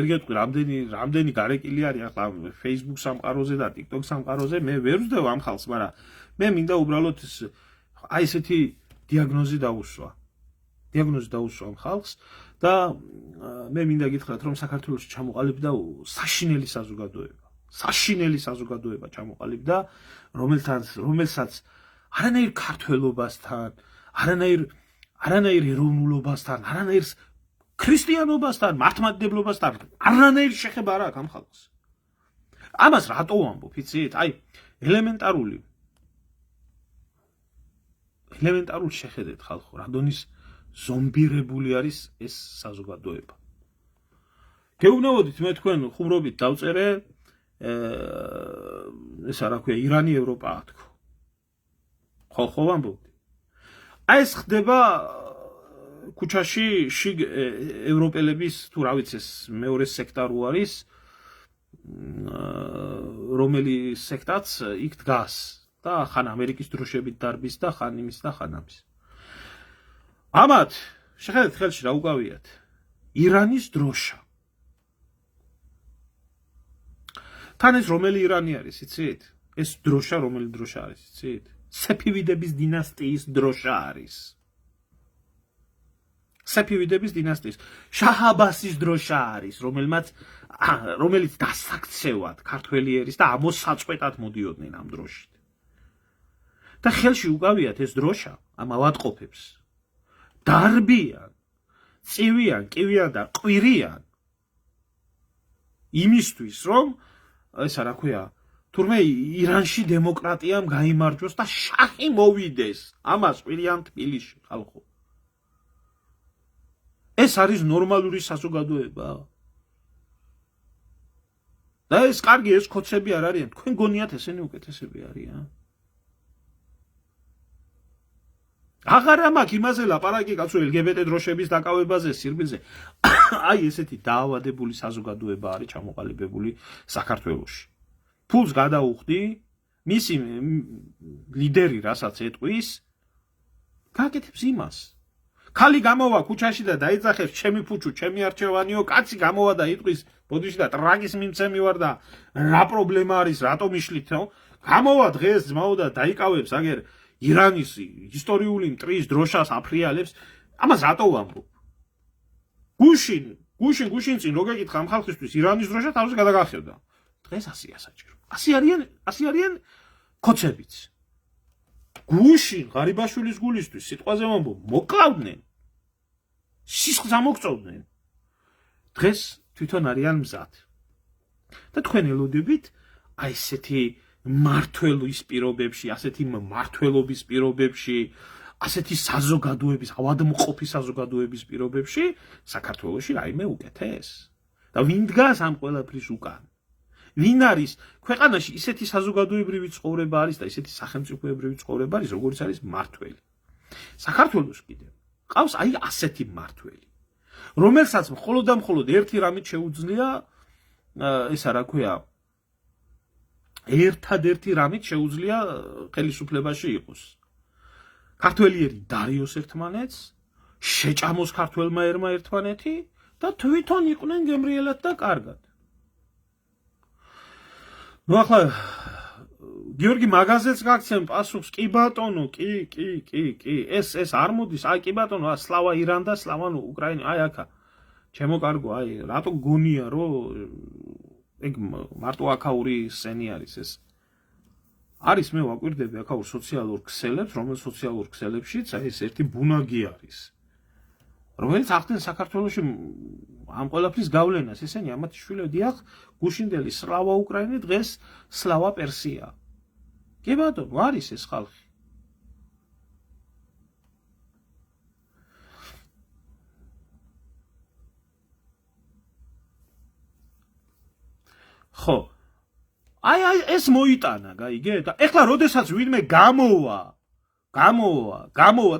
გეტყვი, რამდენი გარეკილი არის ახლა Facebook სამყაროზე და TikTok სამყაროზე, მე ვერ ვსდევ ამ ხალხს, მაგრამ მე მინდა უბრალოდ აი ესეთი დიაგნოზი დაუსვა ამ ხალხს და მე მინდა გითხრათ, რომ საქართველოში ჩამოყალიბდა საშინელი საზოგადოება ჩამოყალიბდა, რომელსაც არანაირ ქართველობასთან, არანაირ ეროვნულობასთან, არანაირ ქრისტიანობასთან, მართლმადიდებლობასთან არანაირ შეხება არ აქვს ამ ხალხს. ამას რატო ვამბობ, იცით? აი, ელემენტარული შეხედეთ ხალხო, რა დონის ზომბირებული არის ეს საზოგადოება. გეუბნებოდით, მე თქვენ ხუმრობით დავწერე, ეს რა ქვია, ირანი ევროპაა თქო. ხო ვამბობდი. აი ეს ხდება ქუჩაში შიგ ევროპელების, თუ რა ვიცი, ეს მეორე სექტა რო არის, რომელი სექტაც იქ დგას და ხან ამერიკის დროშებით დარბის და ხან იმის და ხან ამის. ამათ შეხედეთ ხელში რა უკავიათ. ირანის დროშა. თან ეს რომელი ირანი არის, იცით? ეს დროშა რომელი დროშა არის, იცით? სეფივიდების დინასტიის დროშა არის. სეფივიდების დინასტიის შაჰ-აბასის დროშა არის, რომელიც დასაქცევად ქართველი ერის და ამოსაწყვეტად მოდიოდნენ ამ დროშით. და ხელში უკავიათ ეს დროშა ამ ავადყოფებს. დარბიან, წივიან, კივიან და ყვირიან იმისთვის, რომ ესა რა ქვია, თურმე ირანში დემოკრატიამ გაიმარჯვოს და შაჰი მოვიდეს. ამას ყვირიან თბილისში ხალხო. ეს არის ნორმალური საზოგადოება. და ეს კარგი, ეს ქოცები არ არიან. თქვენ გონიათ ესენი უკეთესები არიან? აღარა მაქვს იმაზე ლაპარაკი, კაცო, LGBT დროშების დაკავებაზე, სირბილზე. აი ესეთი დაავადებული საზოგადოება არის ჩამოყალიბებული საქართველოში. ფულს გადაუხდი, მისი ლიდერი რასაც ეტყვის, გაკეთებს იმას. ხალი გამოვა ქუჩაში და დაიძახებს ჩემი ფუჩუ, ჩემი არჩევანიო, კაცი გამოვა და იტყვის, ბოდიში და ტრაგის მიმცემი ვარ და რა პრობლემა არის, რატომ იშლითო? გამოვა დღეს ძმაო და დაიკავებს აგერ ირანის ისტორიული მტრის დროშას აფრიალებს, ამას რატო ვამბობ? გუშინ წინ რო გეკითხა ამ ხალხისთვის ირანის დროშა თავზე გადაგახევდა. დღეს 100-ია საჭირო. 100 არიან ქოცებიც. გუშინ ღარიბაშვილის გულისთვის სიტყვაზე ვამბობ, მოკლავდნენ. სისხლს ამოგწოვდნენ. დღეს თვითონ არიან მზად. და თქვენ ელოდებით აი ესეთი მართველობის პირობებში, ასეთი მმართველობის პირობებში, ასეთი საზოგადოების, ავადმყოფი საზოგადოების პირობებში საქართველოში რაიმე უკეთეს. და ვინ დგას ამ ყველაფრის უკან? ვინ არის ქვეყანაში ისეთი საზოგადოებრივი ცხოვრება არის და ისეთი სახელმწიფოებრივი ცხოვრება არის, როგორც არის მმართველი. საქართველოს კიდევ ყავს აი ასეთი მმართველი, რომელსაც მხოლოდ და მხოლოდ ერთი რამით შეუძლია ესა რა ქვია ერთადერთი რამით შეუძლია ხელისუფლებაში იყოს ქართველიერი დარიოს ერთმანეთს შეჭამოს ქართველმა ერმა ერთმანეთი და თვითონ იყვნენ გემრიელად და კარგად ნუ ახლა გიორგი მაგაზეც გაქცემ პასუხს კი ბატონო კი ეს არ მოდის აი კი ბატონო სლავა ირან და სლავა უკრაინა აი აქა ჩემო კარგო აი რატო გონია რომ ეგ მარტო აქაური სცენი არის ეს არის მე ვაკვირდები აქაურ სოციალურ ქსელებს რომელ სოციალურ ქსელებშიც აი ეს ერთი ბუნაგი არის რომელიც ახდენ საქართველოში ამ ყველაფრის გავლენას ესენი ამათი შვილები დიახ გუშინდელი სლავა უკრაინი დღეს სლავა პერსია კი ბატონო არის ეს ხალხი ხო აი ეს მოიტანა გაიგე და ეხლა როდესაც ვინმე გამოვა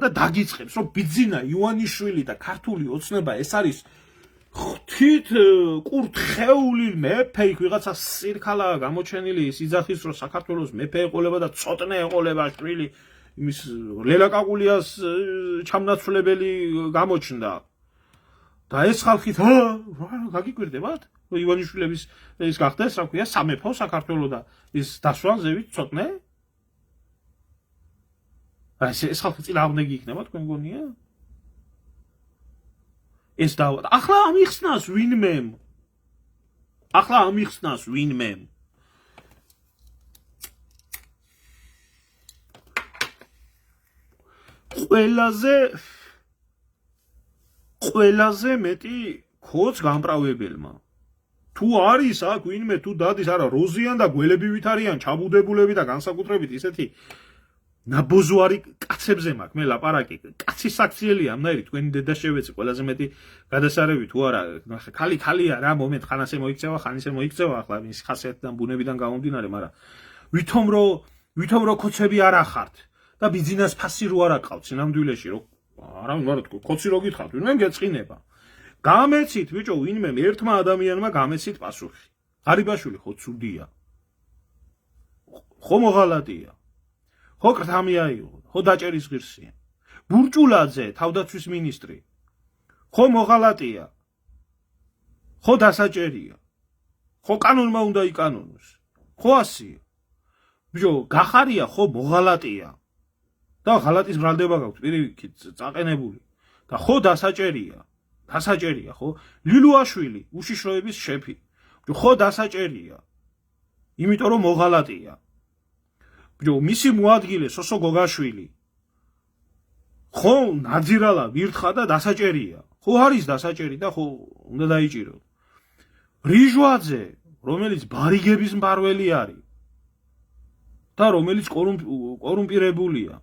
და დაგიწყებს რომ ბიძინა ივანიშვილი და ქართული ოცნება ეს არის ღვთით კურთხეული მეფე იქ ვიღაცა სირქალა გამოჩენილი ის იძახის რომ საქართველოს მეფე ეყოლება და ცოტნე ეყოლება შვილი იმის ლელაკაკულიას ჩამნაცვლებელი გამოჩნდა და ეს ხალხი გაგიკვირდებათ რომ ივანიშვილების ის გახდა ეს რა ქვია სამეფო საქართველოს და ის დასვან ზევით ცოტნე ეს ხალხი წინააღმდეგი იქნება თქვენ გონია ეს დავა ახლა ამიხსნას ვინმემ ყველაზე მეტი ქოც გამправებელმა თუ არის აქ ვინმე თუ დადის არა როზიან და გველებივით არიან ჩაბუდებულები და განსაკუთრებით ისეთი ნაბოზუარი კაცებზე მაქვს მე ლაპარაკი კაცის საქციელია ამნაირი თქვენი დედა შევეცი ყველაზე მეტი გადასარევი თუ არა ხალია რა მომენტ ხან ასე მოიქცევა ხან ისე მოიქცევა ახლა ის ხასიათიდან ბუნებიდან გამომდინარე მაგრამ ვითომ რომ ქოცები არ ახართ და ბიძინას ფასი რო არ აყავთ სინამდვილეში რომ არავინ ვარ თქო ქოცი რო გითხავთ ვინმე გეწყინება გამეცით ბიჭო ვინმე ერთმა ადამიანმა გამეცით პასუხი ღარიბაშვილი ხო ცუდია ხო მოღალატია ხო კრთამია იყო ხო დაჭერის ღირსია ბურჭულაძე თავდაცვის მინისტრი ხო მოღალატია ხო დასაჭერია ხო კანონმა უნდა იკანონოს ხო ასია ბიჭო გახარია ხო მოღალატია და ღალატის ბრალდება გაქვთ პირიქით წაყენებული და ხო დასაჭერია ხო ლილუაშვილი უშიშროების შეფი ხო დასაჭერია იმიტომ რომ მოღალატია ბიჭო მისი მოადგილე სოსო გოგაშვილი ხო ნაძირალა ვირთხა და დასაჭერია ხო არის დასაჭერი და ხო უნდა დაიჭიროთ რიჟვაძე რომელიც ბარიგების მფარველი არის და რომელიც კორუმპირებულია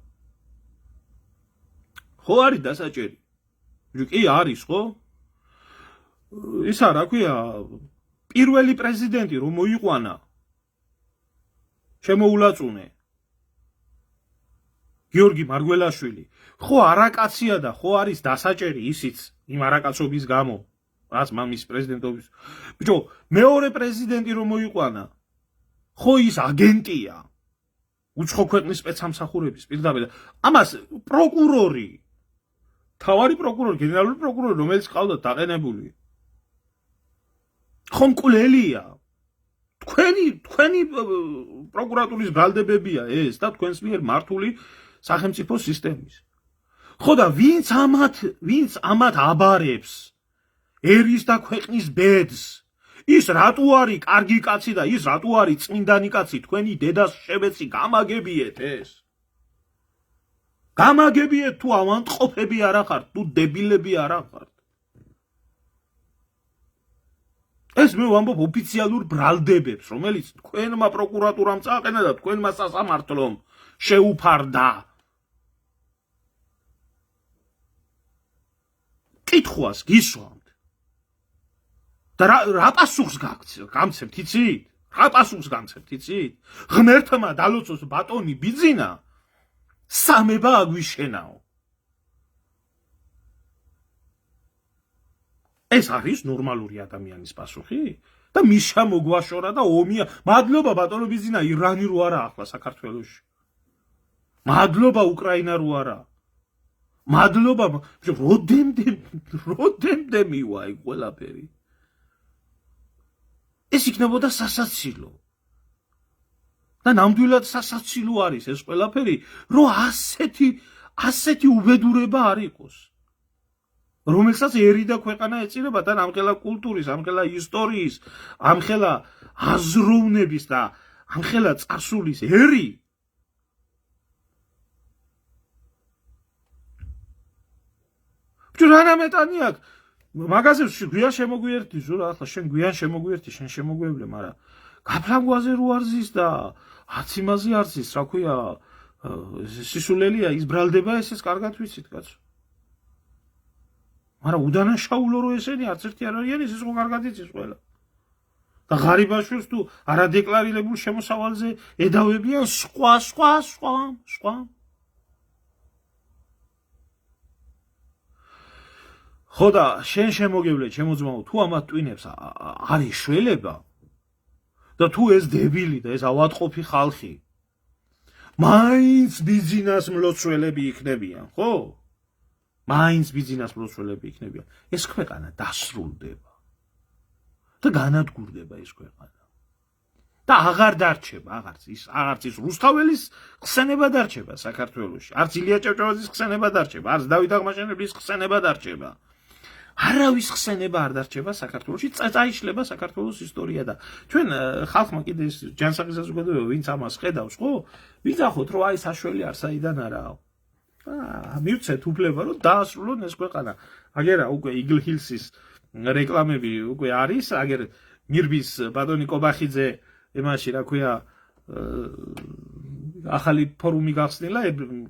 ხო არის დასაჭერი ბიჭო კი არის ხო ისა რა ქვია პირველი პრეზიდენტი რომ მოიყვანა შემოულაწუნე გიორგი მარგველაშვილი ხო არაკაცია და ხო არის დასაჭერი ისიც იმ არაკაცობის გამო რაც მამის პრეზიდენტობის ბიჭო მეორე პრეზიდენტი რომ მოიყვანა ხო ის აგენტია უცხო ქვეყნის სპეცსამსახურების პირდაპირ ამას პროკურორი თავარი პროკურორი გენერალური პროკურორი რომელიც ყავდა დაყენებული ხომ კვლელია თქვენი პროკურატურის ბრალდებებია ეს და თქვენს მიერ მართული სახელმწიფო სისტემის ხო და ვინც ამათ აბარებს ერის და ქვეყნის ბედს ის რატო არის კარგი კაცი და ის რატო არის წმინდანი კაცი თქვენი დედას შევეცი გამაგებიეთ ეს გამაგებიეთ თუ ავანტყოფები არ ახართ თუ დებილები არ ახართ ეს მე ვამბობ ოფიციალურ ბრალდებებს რომელიც თქვენმა პროკურატურამ წააყენა და თქვენმა სასამართლომ შეუფარდა კითხვას გისვამთ და რა პასუხს გამცემთ იცით რა პასუხს გამცემთ იცით ღმერთმა დალოცოს ბატონი ბიძინა სამება აგვიშენაო ეს არის ნორმალური ადამიანის პასუხი? და მის შემოგვაშორა და ომია. მადლობა ბატონო ბიზინა, ირანი რო არა ახლა საქართველოში. მადლობა უკრაინა რო არა. მადლობა, როდემდე მივა ეგ ყველაფერი. ეს იქნებოდა სასაცილო. და ნამდვილად სასაცილო არის ეს ყველაფერი, რომ ასეთი უბედურება არ იყოს. რომელსაც ერი და ქვეყანა ეწირება და ამხელა კულტურის, ამხელა ისტორიის, ამხელა აზროვნების და ამხელა წარსულის ერი. რა მეტანი აქვს? მაგაზებს გვიან შემოგვიერთდი, ზურა, ახლა შენ გვიან შემოგვიერთდი, შენ შემოგვევლე, მაგრამ გაფლანგვაზე რო არზის და არც იმაზე არზის, რა ქვია, სისულელია, ის ბრალდება ესეც კარგად ვიცით, კაცო. მაგრამ უდანაშაულო რო ესენი არც ერთი არ არიან, ეს ხო კარგად იცის ყველა. და ღარიბაშვილს თუ არადეკლარირებულ შემოსავალზე ედავებიან სხვა. ხო და შენ შემოგევლე, ჩემო ძმაო, თუ ამათ ტვინებს არის შველება და თუ ეს დებილი და ეს ავადყოფი ხალხი მაინც ბიზნეს მლოცველები იქნებიან, ხო? მაინც ბიზნეს მლოცველები იქნებიან. ეს ქვეყანა დასრულდება და განადგურდება ეს ქვეყანა. და აღარ დარჩება, აღარც ის რუსთაველის ხსენება დარჩება საქართველოში, არც ილია ჭავჭავაძის ხსენება დარჩება, არც დავით აღმაშენებლის ხსენება დარჩება. არავის ხსენება არ დარჩება საქართველოში, წაიშლება საქართველოს ისტორია და ჩვენ ხალხმა კიდე ეს ჯანსაღი საზოგადოება ვინც ამას ხედავს, ხო? ვიძახოთ რომ აი საშველი არ საიდან არაა. მივცეთ უფლება რომ დაასრულონ ეს ქვეყანა. აგერა უკვე იგლ ჰილსის რეკლამები უკვე არის, აგერ მირბის ბატონი კობახიძე ემაში რა ქვია ახალი ფორუმი გახსნილა,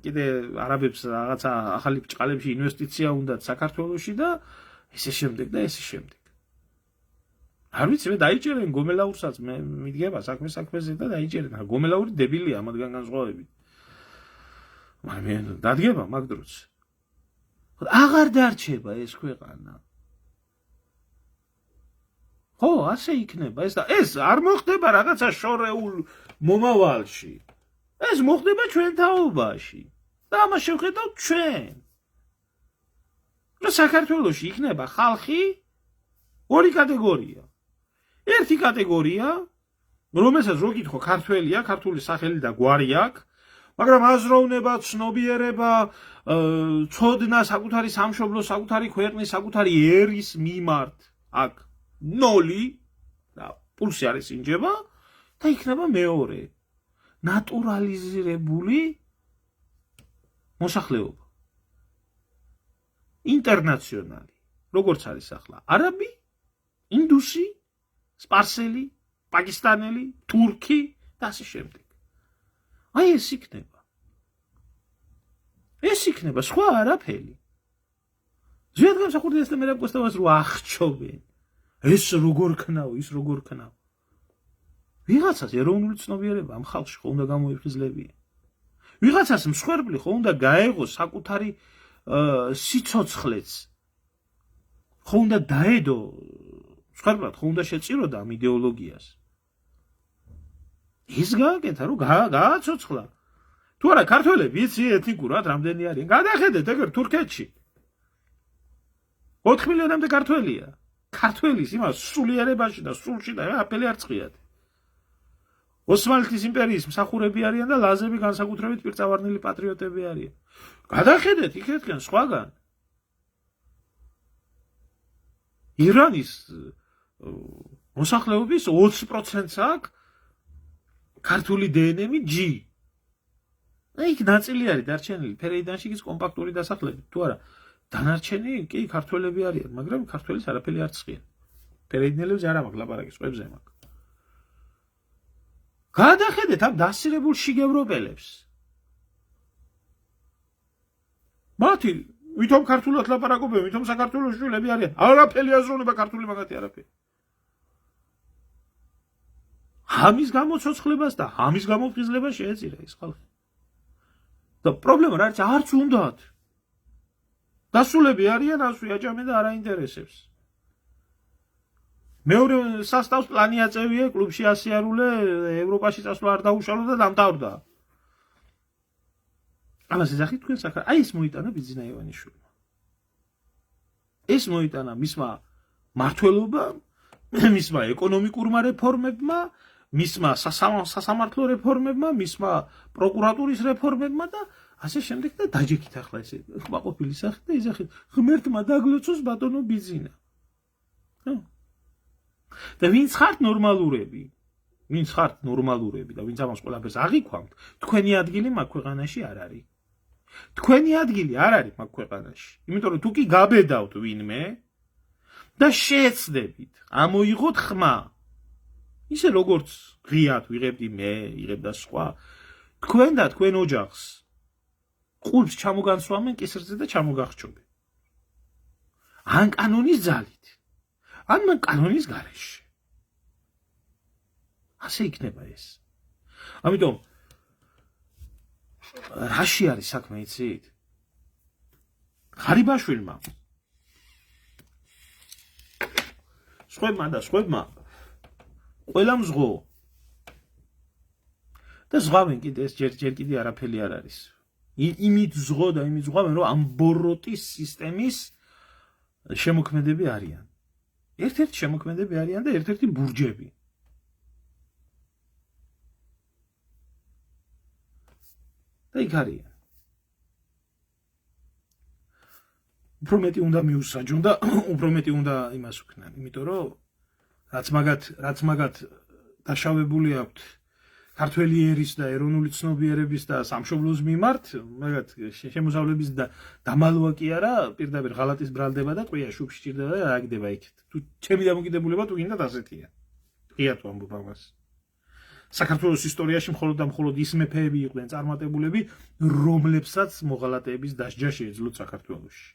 კიდე არაბებს რაღაცა ახალი ბრჭყალებში ინვესტიცია უნდათ საქართველოში და ესე შემდეგ და ესე შემდეგ. არ ვიცი, მე დაიჭერენ გომელაურსაც, მე მიდგება საქმეზე და დაიჭერენ. გომელაური დებილია ამათგან განსხვავებით. მაგრამ დადგება მაგ დროს. აღარ დარჩება ეს ქვეყანა. ხო, ასე იქნება ეს და ეს არ მოხდება რაღაცა შორეულ მომავალში. ეს მოხდება ჩვენ თაობაში. და ამას შევხედავთ ჩვენ. და საქართველოში იქნება ხალხი ორი კატეგორია. ერთი კატეგორია, რომელსაც რო გითხო ქართველია, ქართული სახელი და გვარი აქვს, მაგრამ აზროვნება, ცნობიერება, ცოდნა საკუთარი სამშობლო, საკუთარი ქვეყნის, საკუთარი ერის მიმართ აქვს ნოლი და პულსი არის ინჯება და იქნება მეორე ნატურალიზირებული მოსახლეობა. ინტერნაციონალი, როგორც არის ახლა არაბი, ინდუსი, სპარსელი, პაკისტანელი, თურქი და ასე შემდეგ. აი ეს იქნება. ეს იქნება სხვა არაფერი. ზედ გამსახურდეს და მე რა გქოსტავს რო აღჩობენ. ეს როგორ ქნაო, ის როგორ ქნაო. ვიღაცას ეროვნული ცნობიერება ამ ხალხში ხო უნდა გამოიფხიზლებია. ვიღაცას მსხვერპლი ხო უნდა გაეღოს საკუთარი სიცოცხლეც. ხო უნდა დაედო, მსხვერპლად ხო უნდა შეწიროდა ამ იდეოლოგიას. ის გააკეთა, რომ გააცოცხლა. თუ არა ქართველები იცი ეთნიკურად რამდენი არიან? გადახედეთ ეგერ თურქეთში. 4 მილიონამდე ქართველია. ქართველის იმას სულიერებაში და სულში და აფელი არ წყვიათ. ოსმალეთის იმპერიის მსახურები არიან და ლაზები განსაკუთრებით პირწავარნილი პატრიოტები არიან. გადახედეთ იქეთკენ სხვაგან. ირანის მოსახლეობის 20%-ს აქვს ქართული დნმ G. იქ ნაწილი არის დარჩენილი ფერეიდანში ის კომპაქტური დასახლებით. თუ არა, დანარჩენი კი ქართველები არიან, მაგრამ ქართველის არაფერი არ წყვია. ფერეიდნელებს არ აქვს ლაპარაკი, სხვებზე მაქვს. გადახედეთ ამ დასირებულ შიგევროპელებს. მათი ვითომ ქართულად ლაპარაკობენ, ვითომ საქართველოს შვილები არიან. არაფერი აზროვნება ქართული მაგათი არაფერი. ამის გამოცოცხლებას და ამის გამოფხიზლებას შეეწირა ეს ხალხი. და პრობლემა რა არის? არც უნდათ. დასულები არიან, ასვი აჭამენ და არ აინტერესებს. მეორე სასტავს პლანი აწევია, კლუბში ასიარულე, ევროპაში წასვლა არ დაუშალო და დამთავრდა. ამას ეძახით თქვენ საქართველოს. აი ეს მოიტანა ბიძინა ივანიშვილმა. ეს მოიტანა მისმა მართლობამ, მისმა ეკონომიკურმა რეფორმებმა, მისმა სასამართლო რეფორმებმა, მისმა პროკურატურის რეფორმებმა და ასე შემდეგ და დაჯექით ახლა ესე ხმაყოფილი სახით და იზახით ღმერთმა დაგლოცოს ბატონო ბიძინა. და ვინც ხართ ნორმალურები, და ვინც ამას ყველაფერს აღიქვამთ, თქვენი ადგილი მაგ ქვეყანაში არ არის. თქვენი ადგილი არ არის მაგ ქვეყანაში. იმიტომ რომ თუ კი გაბედავთ ვინმე და შეეცდებით, ამოიღოთ ხმა. ისე როგორც ღიად ვიღებდი მე, იღებდა სხვა, თქვენ და თქვენ ოჯახს ყურბს ჩამოგანსვამენ კისრზე და ჩამოგახჩობენ. ან კანონის ძალით, ან კანონის გარეშე. ასე იქნება ეს. ამიტომ რაში არის საქმე იცით? ღარიბაშვილმა სხვებმა ყველა მზღო და ზღვავენ კიდე ეს ჯერ კიდე არაფერი არ არის. იმით ზღვავენ რომ ამ ბოროტის სისტემის შემოქმედები არიან. ერთ-ერთი შემოქმედები არიან და ერთ-ერთი ბურჯები. და იქ არიან. უფრო მეტი უნდა მიუსაჯონ და უფრო მეტი უნდა იმას ვქნან, იმიტომ რომ რაც მაგათ დაშავებული აქვთ ქართველი ერის და ეროვნული ცნობიერების და სამშობლოს მიმართ, მაგათ შემოსავლების და დამალვა კი არა, პირდაპირ ღალატის ბრალდება და ყია შუბში ჭირდება და ააგდება იქით. თუ ჩემი დამოკიდებულება თუ გინდათ ასეთია. ღიად ვამბობ ამას. საქართველოს ისტორიაში მხოლოდ ის მეფეები იყვნენ წარმატებულები, რომლებსაც მოღალატეების დასჯა შეეძლოთ საქართველოში.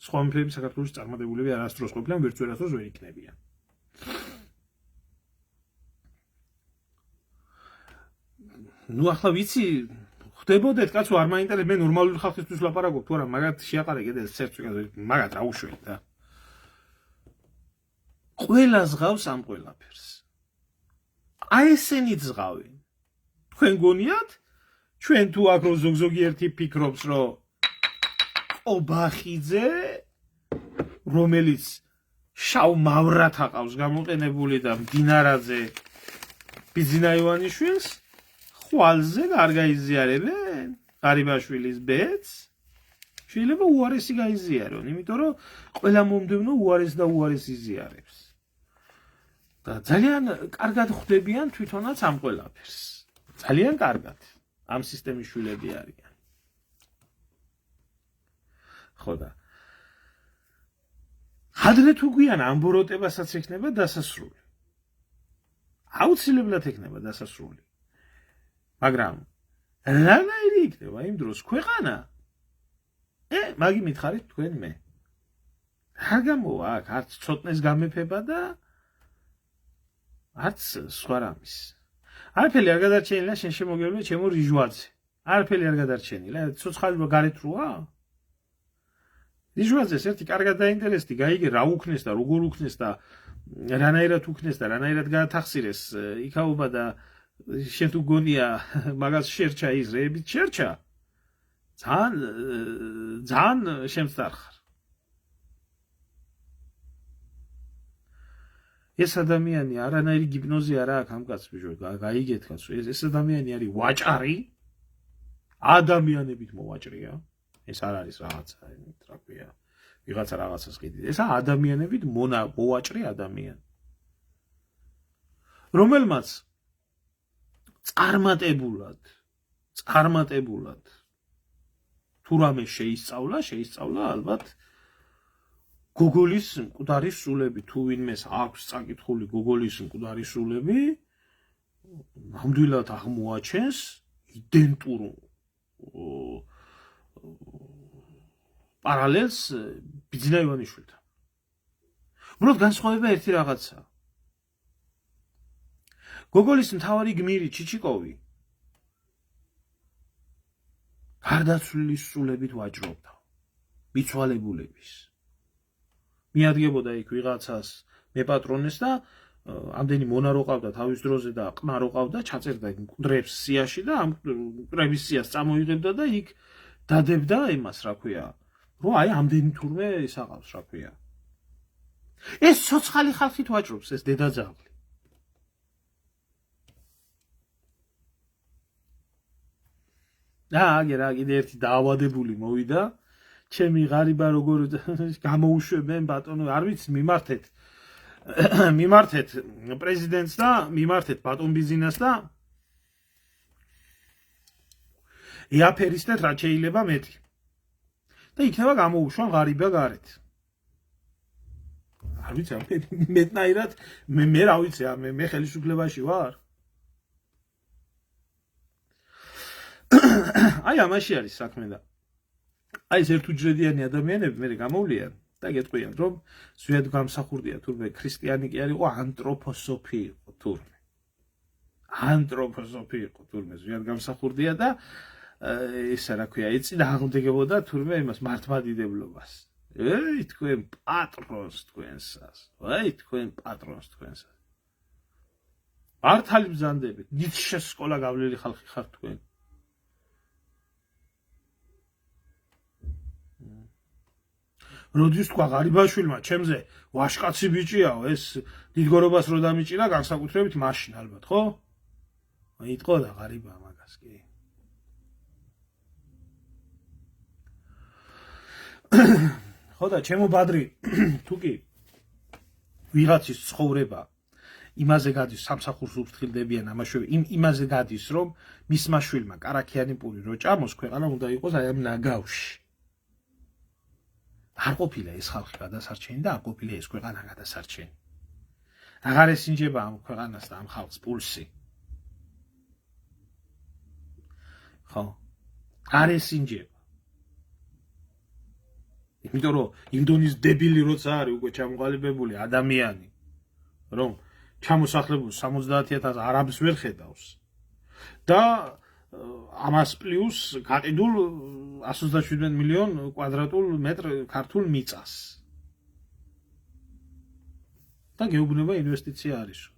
სხვა მეფეები საქართველოში წარმატებულები არასდროს ყოფილან, ვერც ვერასდროს ვერ იქნებიან. ნუ ახლა ვიცი, ხდებოდეთ კაცო, არ მაინტერესებს, მე ნორმალური ხალხისთვის ვლაპარაკობ, თუ არა, მაგათ შეაყარე კიდე სერტიფიკატი, მაგათ რა უშვეთ და. ყველას ღავს ამ ყველაფერს. აი ესენი ძღავენ. თქვენ გონიათ, ჩვენ თუ აქ ზოგიერთი ფიქრობს, რომ ობახიძე, რომელიც შავ მავრად აყავს გამოყენებული და მდინარაძე ბიძინა ივანიშვილს ხვალზე არ გაიზიარებენ ღარიბაშვილის ბედს? შეიძლება უარესი გაიზიარონ, იმიტომ რომ ყველა მომდევნო უარეს და უარეს იზიარებს. და ძალიან კარგად ხვდებიან თვითონაც ამ ყველაფერს. ძალიან კარგად. ამ სისტემის შვილები არიან. ხო და ადრე თუ გვიან ამ ბოროტებასაც ექნება დასასრული. აუცილებლად ექნება დასასრული. მაგრამ რანაირი იქნება იმ დროს ქვეყანა? მაგი მითხარით თქვენ მე. რა გამოვა აქ არც ცოტნეს გამეფება და არც სხვა რამის. არაფერი არ გადარჩენილა შენ შემოგევლე ჩემო რიჟვაძე. არაფერი არ გადარჩენილა, ცოცხალი გარეთ როა? რიჟვაძეს ერთი კარგად დაინტერესდი, გაიგე რა უქნეს და როგორ უქნეს და რანაირად უქნეს და რანაირად გაათახსირეს იქაობა და შენ თუ გონია მაგას შერჩა ის რეებით შერჩა. ძალიან შემწარხარ. ეს ადამიანი არანაირი გიპნოზი არა აქვს ამ კაცს ბიჭო, გაიგეთ კაცო, ეს ადამიანი არის ვაჭარი, ადამიანებით მოვაჭრია. ეს არ არის რაღაცა, რა ქვია, ვიღაცა რაღაცას ყიდით. ესა ადამიანებით მოვაჭრი ადამიანი. რომელმაც წარმატებულად თუ რამე შეისწავლა ალბათ გოგოლის მკვდარი სულები, თუ ვინმეს აქვს წაკითხული გოგოლის მკვდარი სულები, ნამდვილად აღმოაჩენს იდენტურ პარალელს ბიძინა ივანიშვილთან. უბრალოდ განსხვავება ერთი რაღაცა. გოგოლის მთავარი გმირი ჩიჩიკოვი გარდაცვლილი სულებით ვაჭრობდა, მიცვალებულების. მიადგებოდა იქ ვიღაცას, მეპატრონეს და ამდენი მონა რო ყავდა თავის დროზე და ყმა რო ყავდა, ჩაწერდა მკვდრებს სიაში და ამ მკვდრების სიას წამოიღებდა და იქ დადებდა იმას, რა ქვია, რომ აი ამდენი თურმე ის აყავს, რა ქვია. ეს ცოცხალი ხალხით ვაჭრობს ეს დედაძაღლი. რა კიდე ერთი დაავადებული მოვიდა, ჩემი ღარიბა როგორ გამოუშვებენ ბატონო, არ ვიცი მიმართეთ პრეზიდენტს და მიმართეთ ბატონ ბიზინას და ეაფერისტეთ რაც შეიძლება მეტი. და იქნება გამოუშვან ღარიბა გარეთ. არ ვიცი, მეტნაირად მე რა ვიცი, მე ხელისუფლებაში ვარ. აი ამაში არის საქმე და აი ეს ერთუჯრედიანი ადამიანები მე გამოვლიან და გეტყვიან რომ ზვიად გამსახურდია თურმე ქრისტიანი კი არ იყო ანთროპოსოფი იყო თურმე. ანთროპოსოფი იყო თურმე ზვიად გამსახურდია და ესა რა ქვია ეწინა აღმდეგებოდა თურმე იმას მართლმადიდებლობას. ეი თქვენ პატრონს თქვენსას. აი თქვენ პატრონს თქვენსას. მართალი ბრძანდებით, ნიცშეს სკოლა გავლილი ხალხი ხართ თქვენ. როდის თქვა ღარიბაშვილმა ჩემზე ვაშკაცი ბიჭიაო, ეს დიდგორობას რო დამიჭირა განსაკუთრებით მაშინ ალბათ, ხო? იტყო და ღარიბა მაგას კი. ხო და ჩემო ბადრი, თუ კი ვიღაცის ცხოვრება იმაზე გადის სამსახურს უფრთხილდებიან ამაშვე იმაზე გადის რომ მისმა შვილმა კარაქიანი პური რო ჭამოს ქვეყანა უნდა იყოს აი ამ ნაგავში. არ ყოფილა ეს ხალხი გადასარჩენი და არ ყოფილა ეს ქვეყანა გადასარჩენი. აღარ ესინჯება ამ ქვეყანას და ამ ხალხს პულსი. ხო, არ ესინჯება. იმიტომ რომ იმდონის დებილი როცა არის უკვე ჩამოყალიბებული ადამიანი, რომ ჩამოსახლებულ 70,000 არაბს ვერ ხედავს და ამას პლუს გაყიდულ 127 მილიონ კვადრატულ მეტრ ქართულ მიწას. და გეუბნება ინვესტიცია არისო.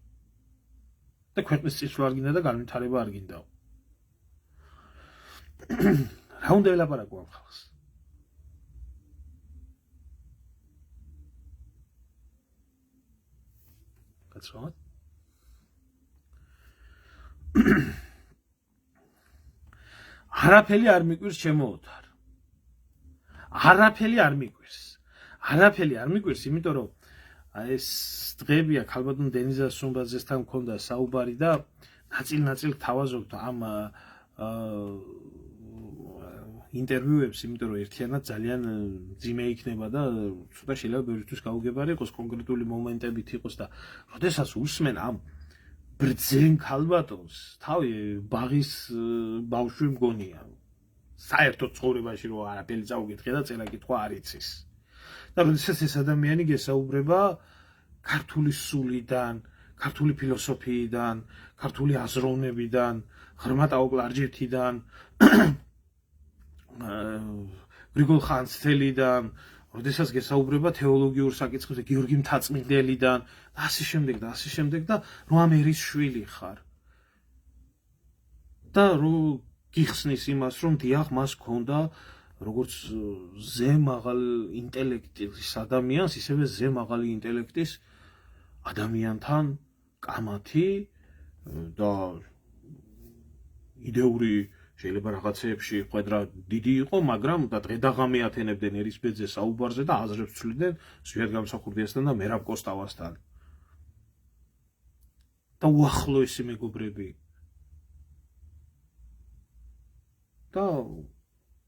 და ქვეყნის წინსვლა არ გინდა და განვითარება არ გინდაო. რა უნდა ელაპარაკო ამ ხალხს? კაცო არაფერი არ მიკვირს ჩემო ოთარ. არაფერი არ მიკვირს. არაფერი არ მიკვირს, იმიტომ რომ ეს დღეებია ქალბატონ დენიზა სუმბაძესთან მქონდა საუბარი და ნაწილ-ნაწილ თავაზობთ ამ ინტერვიუებს, იმიტომ რომ ერთიანად ძალიან ძიმე იქნება და ცოტა შეიძლება ბევრისთვის გაუგებარი იყოს, კონკრეტული მომენტებით იყოს და როდესაც უსმენ ამ ბრძენ ქალბატონს, თავი ბაღის ბავშვი მგონია. საერთოდ ცხოვრებაში რო არაფერი წაუგითხე და წერა კითხვა არ იცის. და როდესაც ეს ადამიანი გესაუბრება ქართული სულიდან, ქართული ფილოსოფიიდან, ქართული აზროვნებიდან, ღრმა ტაოკლარჯეთიდან, გრიგოლ ხანძთელიდან, როდესაც გესაუბრება თეოლოგიურ საკითხებზე გიორგი მთაწმიდელიდან და ასე შემდეგ და რომ ამ ერის შვილი ხარ. და რომ გიხსნის იმას, რომ დიახ მას ქონდა როგორც ზემაღალ ინტელექტის ადამიანს, ისევე ზემაღალი ინტელექტის ადამიანთან კამათი და იდეური შეიძლება რაღაცეებში ყვედრა დიდი იყო, მაგრამ და დღე-დაღამე ათენებდნენ ერის ბედზე საუბარზე და აზრებს ცვლიდნენ ზვიად გამსახურდიასთან და მერაბ კოსტავასთან. და უახლოესი მეგობრები. და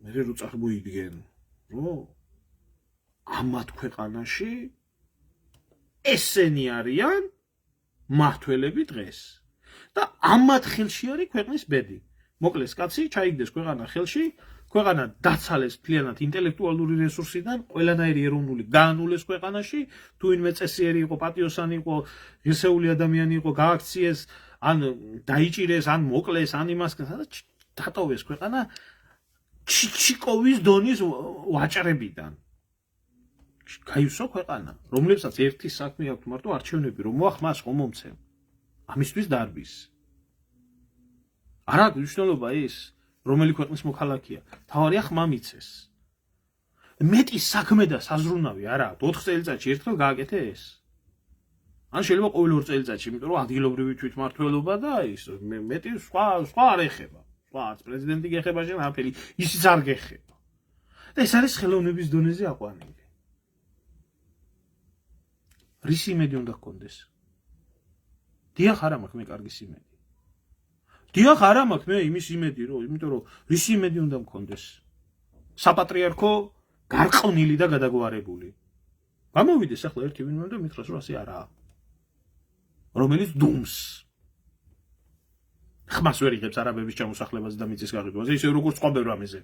მე რო წარბოიდგენ, რომ ამათ ქვეყანაში ესენი არიან მართველები დღეს. და ამათ ხელში არის ქვეყნის ბედი. მოკლეს კაცი, ჩაიგდეს ქვეყანა ხელში, ქვეყანა დაცალეს მთლიანად ინტელექტუალური რესურსიდან, ყველანაირი ეროვნული გაანულეს ქვეყანაში, თუ ვინმე წესიერი იყო, პატიოსანი იყო, ღირსეული ადამიანი იყო, გააქციეს, ან დაიჭირეს, ან მოკლეს, ან იმას დატოვეს ქვეყანა ჩიჩიკოვის დონის ვაჭრებიდან. გაივსო ქვეყანა, რომლებსაც ერთი საქმე აქვს მარტო არჩევნები, რომ მოახმას ხომ მომცემ. ამისთვის დარბის. არა მნიშვნელობა ის, რომელი ქვეყნის მოქალაქეა. თავარია ხმა მიცეს. მეტი საქმე და საზრუნავი არა აქვს. 4 წელიწადში ერთხელ გააკეთე ეს. ან შეიძლება ყოველ 2 წელიწადში, იმიტომ რომ ადგილობრივი თვითმმართველობა და ის მეტი სხვა არ ეხება. სხვა არც პრეზიდენტი გეხება შენ აფერი, ისიც არ გეხება. და ეს არის ხელოვნების დონეზე აყვანილი. რის იმედი უნდა გქონდეს? დიახ, არა მაქვს მე კარგი იმედი. დიახ, არა მაქვს მე იმის იმედი, იმიტომ რომ რის იმედი უნდა მქონდეს? საპატრიარქო გარყვნილი და გადაგვარებული. გამოვიდეს ახლა ერთი ვინმე და მითხრას რომ ასე არაა. რომელიც დუმს. ხმას ვერ იღებს არაბების ჩამოსახლებაზე და მიწის გაყიდვაზე, ისე როგორც სხვა ბევრ რამეზე.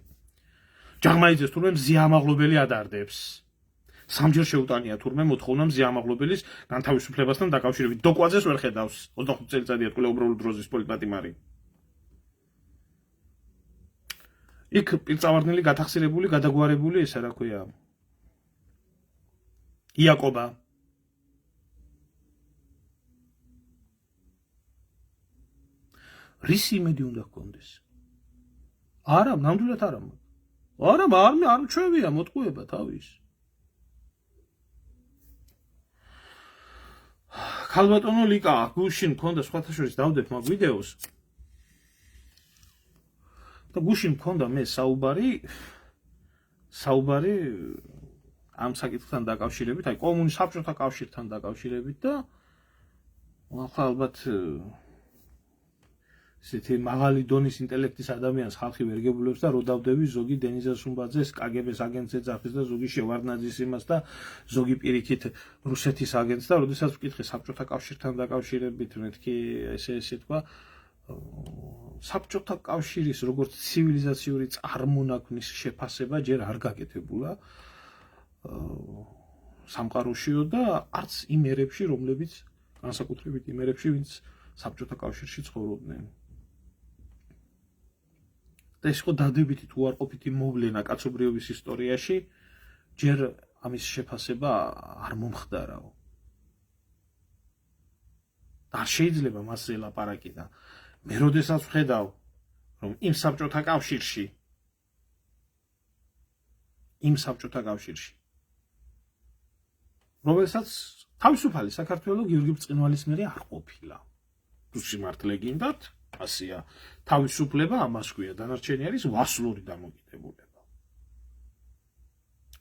ჯაღმაიძეს თურმე მზიამაღლობელი ადარდებს. სამჯერ შეუტანია თურმე მოთხოვნა მზიამაღლობელის განთავისუფლებასთან დაკავშირებით. დოკვაძეს ვერ ხედავს 25 წელიწადია კვლეუბრალო დროზის პოლიტპატიმარი. იქ პირწავარდნელი გათახსირებული, გადაგვარებული ესა რა ქვია. იაკობა. რის იმედი უნდა გქონდეს? არა, ნამდვილად არა. არა, არ ჩვევია მოტყუება თავის. ქალბატონო ლიკა, გუშინ მქონდა სხვათა შორის დავდებ მაგ ვიდეოს. და გუშინ მქონდა მე საუბარი ამ საკითხთან დაკავშირებით, აი კომუნის საბჭოთა კავშირთან დაკავშირებით და ახლა ალბათ ისეთი მაღალი დონის ინტელექტის ადამიანს ხალხი ვერ გებულებს და რო დავდები ზოგი დენიზა სუმბაძეს კგბ-ს აგენტს ეძახის და ზოგი შევარდნაძის იმას და ზოგი პირიქით რუსეთის აგენტს და როდესაც ვკითხე საბჭოთა კავშირთან დაკავშირებით მეთქი ესე თქვა საბჭოთა კავშირის როგორც ცივილიზაციური წარმონაქმნის შეფასება ჯერ არ გაკეთებულა სამყაროშიო და არც იმ ერებში რომლებიც განსაკუთრებით იმ ერებში ვინც საბჭოთა კავშირში ცხოვრობდნენ. და ეს ხო დადებითი თუ არყოფითი მოვლენა კაცობრიობის ისტორიაში ჯერ ამის შეფასება არ მომხდარაო. არ შეიძლება მასზე ლაპარაკი და მე როდესაც ვხედავ რომ იმ საბჭოთა კავშირში რომელსაც თავისუფალი საქართველოს გიორგი ბრწყინვალის მერე არ ყოფილა. თუ სიმართლე გინდათ, ასია თავისუფლება ამას ქვია, დანარჩენი არის ვასლური დამოკიდებულება.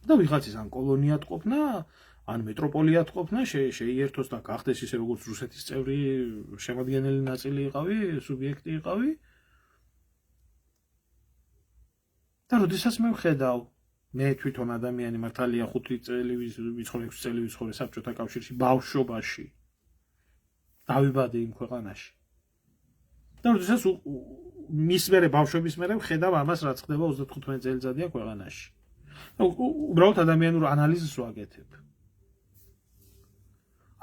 და ვიღაცის ან კოლონიად ყოფნა, ან მეტროპოლიად ყოფნა შეიერთოს და გახდეს ისე როგორც რუსეთის წევრი შემადგენელი ნაწილი იყავი, სუბიექტი იყავი. და როდესაც მე ვხედავ, მე თვითონ ადამიანი მართალია 5 წელი ვიცხოვრე, 6 წელი ვიცხოვრე საბჭოთა კავშირში, ბავშვობაში. დავიბადე იმ ქვეყანაში. და როდესაც მის მერე ბავშვობის მერე ვხედავ ამას რაც ხდება 35 წელიწადია ქვეყანაში. უბრალოდ ადამიანურ ანალიზს ვაკეთებ.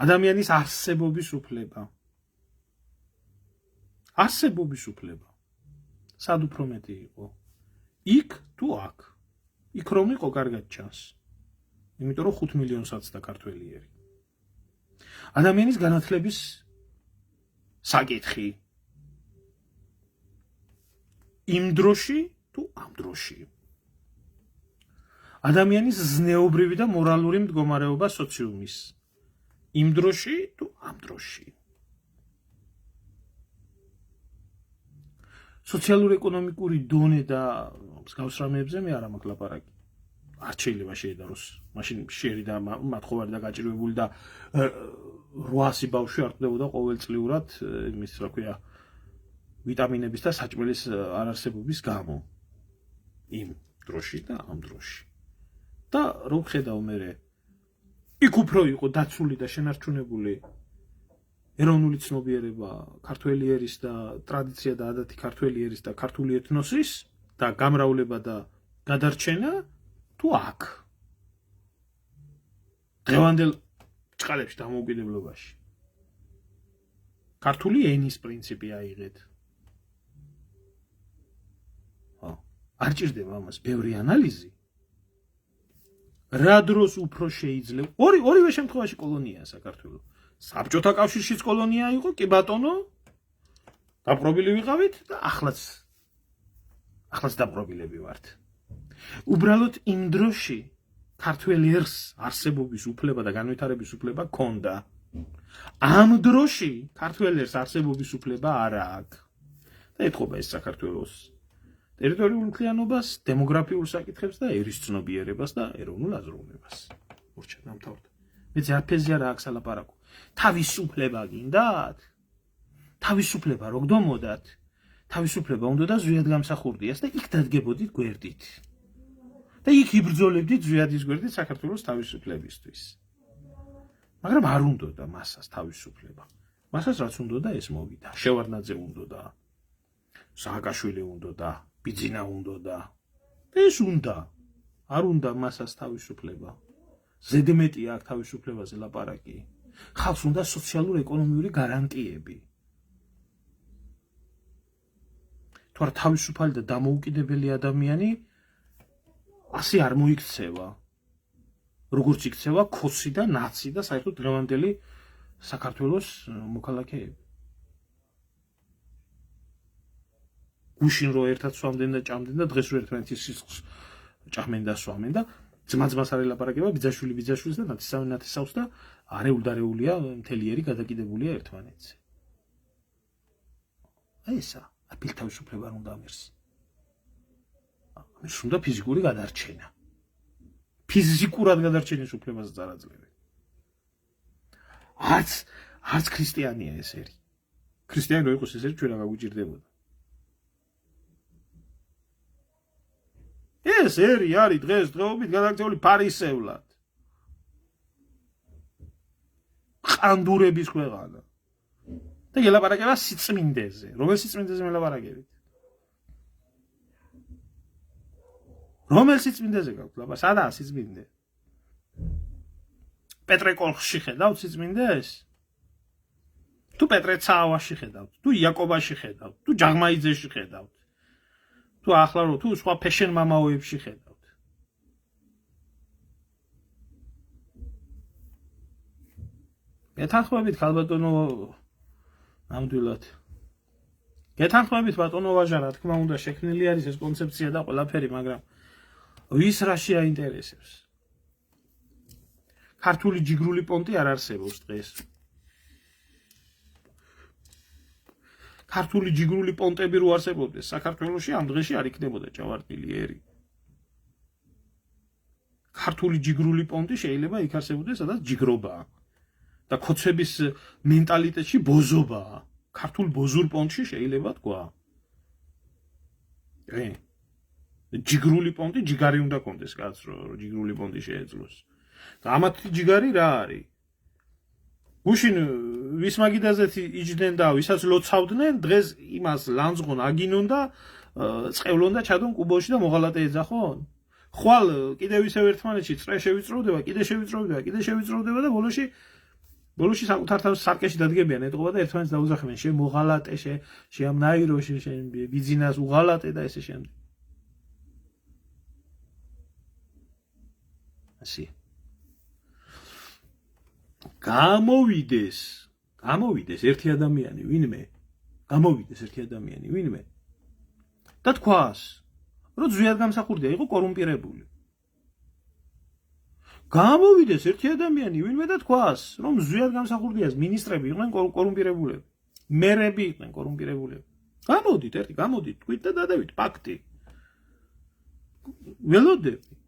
ადამიანის არსებობის უფლება. სად უფრო მეტი იყო? იქ თუ აქ. იქ რომ იყო კარგად ჩანს. იმიტომ რომ 5 მილიონსაც და ქართველიერი. ადამიანის განათლების საკითხი. იმ დროში თუ ამ დროში. ადამიანის ზნეობრივი და მორალური მდგომარეობა სოციუმის. იმ დროში თუ ამ დროში. სოციალურ-ეკონომიკური დონე და მსგავს რამეებზე მე არ მაქვს ლაპარაკი. არ შეიძლება შეედაროს. მაშინ შეერიდა მათხოვარი და გაჭირვებული და 800 ბავშვი არ ყდებოდა ყოველწლიურად იმის რა ქვია ვიტამინების და საჭმელის არარსებობის გამო. იმ დროში და ამ დროში. და რო ვხედავ მე იქ უფრო იყო დაცული და შენარჩუნებული ეროვნული ცნობიერება ქართველი ერის და ტრადიცია და ადათი ქართველი ერის და ქართული ეთნოსის და გამრავლება და გადარჩენა თუ აქ დღევანდელ ჭყალებში დამოუკიდებლობაში ქართული ენის პრინციპი აიღეთ. არ ჭირდება ამას ბევრი ანალიზი. რა დროს უფრო შეიძლება ორივე შემთხვევაში კოლონიაა საქართველოს საბჭოთა კავშირშიც კოლონია იყო კი ბატონო დაპყრობილი ვიყავით და ახლაც დაპყრობილები ვართ უბრალოდ იმ დროში ქართველი არსებობის უფლება და განვითარების უფლება ჰქონდა ამ დროში ქართველი არსებობის უფლება არ აქვს და ეთყობა ეს საქართველოს ტერიტორიულ მთლიანობას, დემოგრაფიულ საკითხებს და ერისცნობიერებას და ეროვნულ აზროვნებას. ურჩა დამთავრდა. მე ზაფეზე არა აქვს ალაპარაკო. თავისუფლება გინდათ? თავისუფლება რო გდომოდათ? თავისუფლება უნდა და ზვიად გამსახურდიას და იქ დადგებოდით გვერდით. და იქ იბრძოლებდით ზვიადის გვერდით საქართველოს თავისუფლებისთვის. მაგრამ არ უნდა მასას თავისუფლება. მასას რაც უნდა ეს მოვიდა. შევარდნაძე უნდა. სააკაშვილი უნდა. ბიძინა უნდა. ეს უნდა. არ უნდა მასას თავისუფლება. ზედმეტი აქვს თავისუფლებაზე ლაპარაკი. ხალხს უნდა სოციალურ-ეკონომიური გარანტიები. თუ არ თავისუფალი და დამოუკიდებელი ადამიანი ასე არ მოიქცევა. როგორც იქცევა ქოსი და ნაცი და საერთოდ დღევანდელი საქართველოს მოქალაქეები. გუშინ რო ერთად სვამდნენ და ჭამდნენ და დღეს რო ერთმანეთის სისხლს ჭამენ და სვამენ და ძმა-ძმას არ ელაპარაკება ბიძაშვილი ბიძაშვილს და ნათესავი ნათესავს და არეულ-დარეულია მთელი ერი გადაკიდებულია ერთმანეთზე. ესა აფილ თავისუფლება არ უნდა ამერს. ამერს უნდა ფიზიკური გადარჩენა. ფიზიკურად გადარჩენის უფლებასაც არ აძლევენ. არც ქრისტიანია ეს ერი. ქრისტიანი რო იყოს ეს ერი ჩვენ რა გაგვიჭირდებოდა. ეს ერი არის დღესდღეობით გადაქცეული ფარისევლად. ყანდურების ქვეყანა. და ელაპარაკება სიწმინდეზე. რომელ სიწმინდეზე მელაპარაკებით? რომელ სიწმინდეზე გაქვთ ლაპარაკი? სადაა სიწმინდე? პეტრე კოლხში ხედავთ სიწმინდეს? თუ პეტრე ცაავაში ხედავთ? თუ იაკობაში ხედავთ? თუ ჯაღმაიძეში ხედავთ? თუ ახლა რო თუ სხვა ფეშენ მამაოებში ხედავთ. გეთანხმებით ხალბატონო ნამდვილად. გეთანხმებით ბატონო ვაჟა რა თქმა უნდა შექმნილი არის ეს კონცეფცია და ყველაფერი, მაგრამ ვის რაში აინტერესებს? ქართული ჯიგრული პონტი არ არსებობს დღეს. ქართული ჯიგრული პონტები რო არსებობდეს საქართველოში ამ დღეში არ იქნებოდა ჭავარდილი ერი. ქართული ჯიგრული პონტი შეიძლება იქ არსებობდეს, სადაც ჯიგრობაა. და ქოცების მენტალიტეტში ბოზობაა. ქართულ ბოზურ პონტში შეიძლება თქვა. ჯიგრული პონტი ჯიგარი უნდა კონდეს კაც რო ჯიგრული პონტი შეეძლოს. და ამათი ჯიგარი რა არის? გუშინ ვის მაგიდაზეთ იჯდნენ და ვისაც ლოცავდნენ, დღეს იმას ლანძღონ აგინონ და წყევლონ და ჩადონ კუბოში და მოღალატე ეძახონ. ხვალ კიდევ ისევ ერთმანეთში წრე შევიწროვდება, კიდე შევიწროვდება და ბოლოში საკუთარ თავს სარკეში დადგებიან ეტყობა და ერთმანეთს დაუძახებენ, შე მოღალატე, შე ამ ნაირო, შე ბიძინას უღალატე და ესე შემდეგ. ასე. გამოვიდეს ერთი ადამიანი ვინმე და თქვას რომ ზვიად გამსახურდია იყო კორუმპირებული. გამოვიდეს ერთი ადამიანი ვინმე და თქვას რომ ზვიად გამსახურდიას მინისტრები იყვნენ კორუმპირებულები, მერები იყვნენ კორუმპირებულები. გამოდით თქვით და დადევით ფაქტი. ველოდები.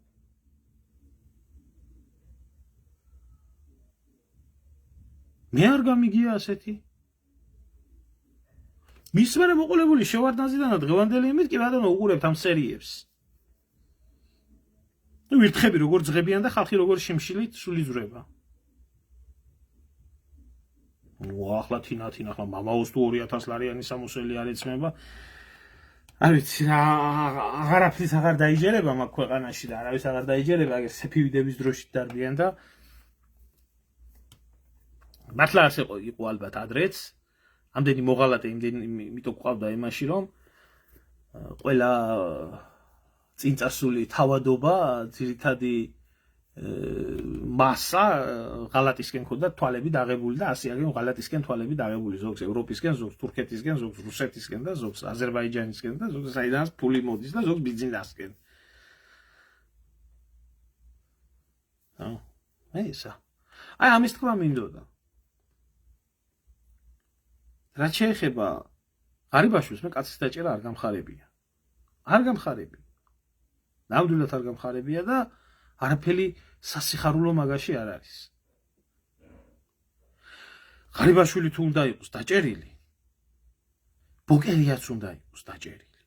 მე არ გამიგია ასეთი. მის მერე მოყოლებული შევარდნაძიდან და დღევანდელი იმით კი ბატონო უყურებთ ამ სერიებს. ნუ ვირთხები როგორ ძღებიან და ხალხი როგორ შიმშილით სული ძვრება. ახლა თინა ახლა მამაოს თუ 2000 ლარიანი სამოსელი არ ეცმება. არ ვიცი რა აღარაფრის აღარ დაიჯერება მაგ ქვეყანაში და არავის აღარ დაიჯერება, აგერ სეფივიდების დროში დარბიან და მართლა ასე იყო ალბათ ადრეც, ამდენი მოღალატე იმით ყავდა იმაში რომ ყველა წინწასული თავადობა ძირითადი მასა ღალატისკენ ქონდა თვალები დაღებული და ასე აგენ ღალატისკენ თვალები დაღებული ზოგს ევროპისკენ, ზოგს თურქეთისკენ, ზოგს რუსეთისკენ და ზოგს აზერბაიჯანისკენ და ზოგს საიდანაც ფული მოდის და ზოგს ბიზნესკენ. ესა. აი ამის თქმა მინდოდა. რაც შეეხება ღარიბაშვილს მე კაცის დაჭერა არ გამხარებია. არ გამხარებია. ნამდვილად არ გამხარებია და არაფერი სასიხარულო მაგაში არ არის. ღარიბაშვილი თუ უნდა იყოს დაჭერილი, ბოკერიაც უნდა იყოს დაჭერილი.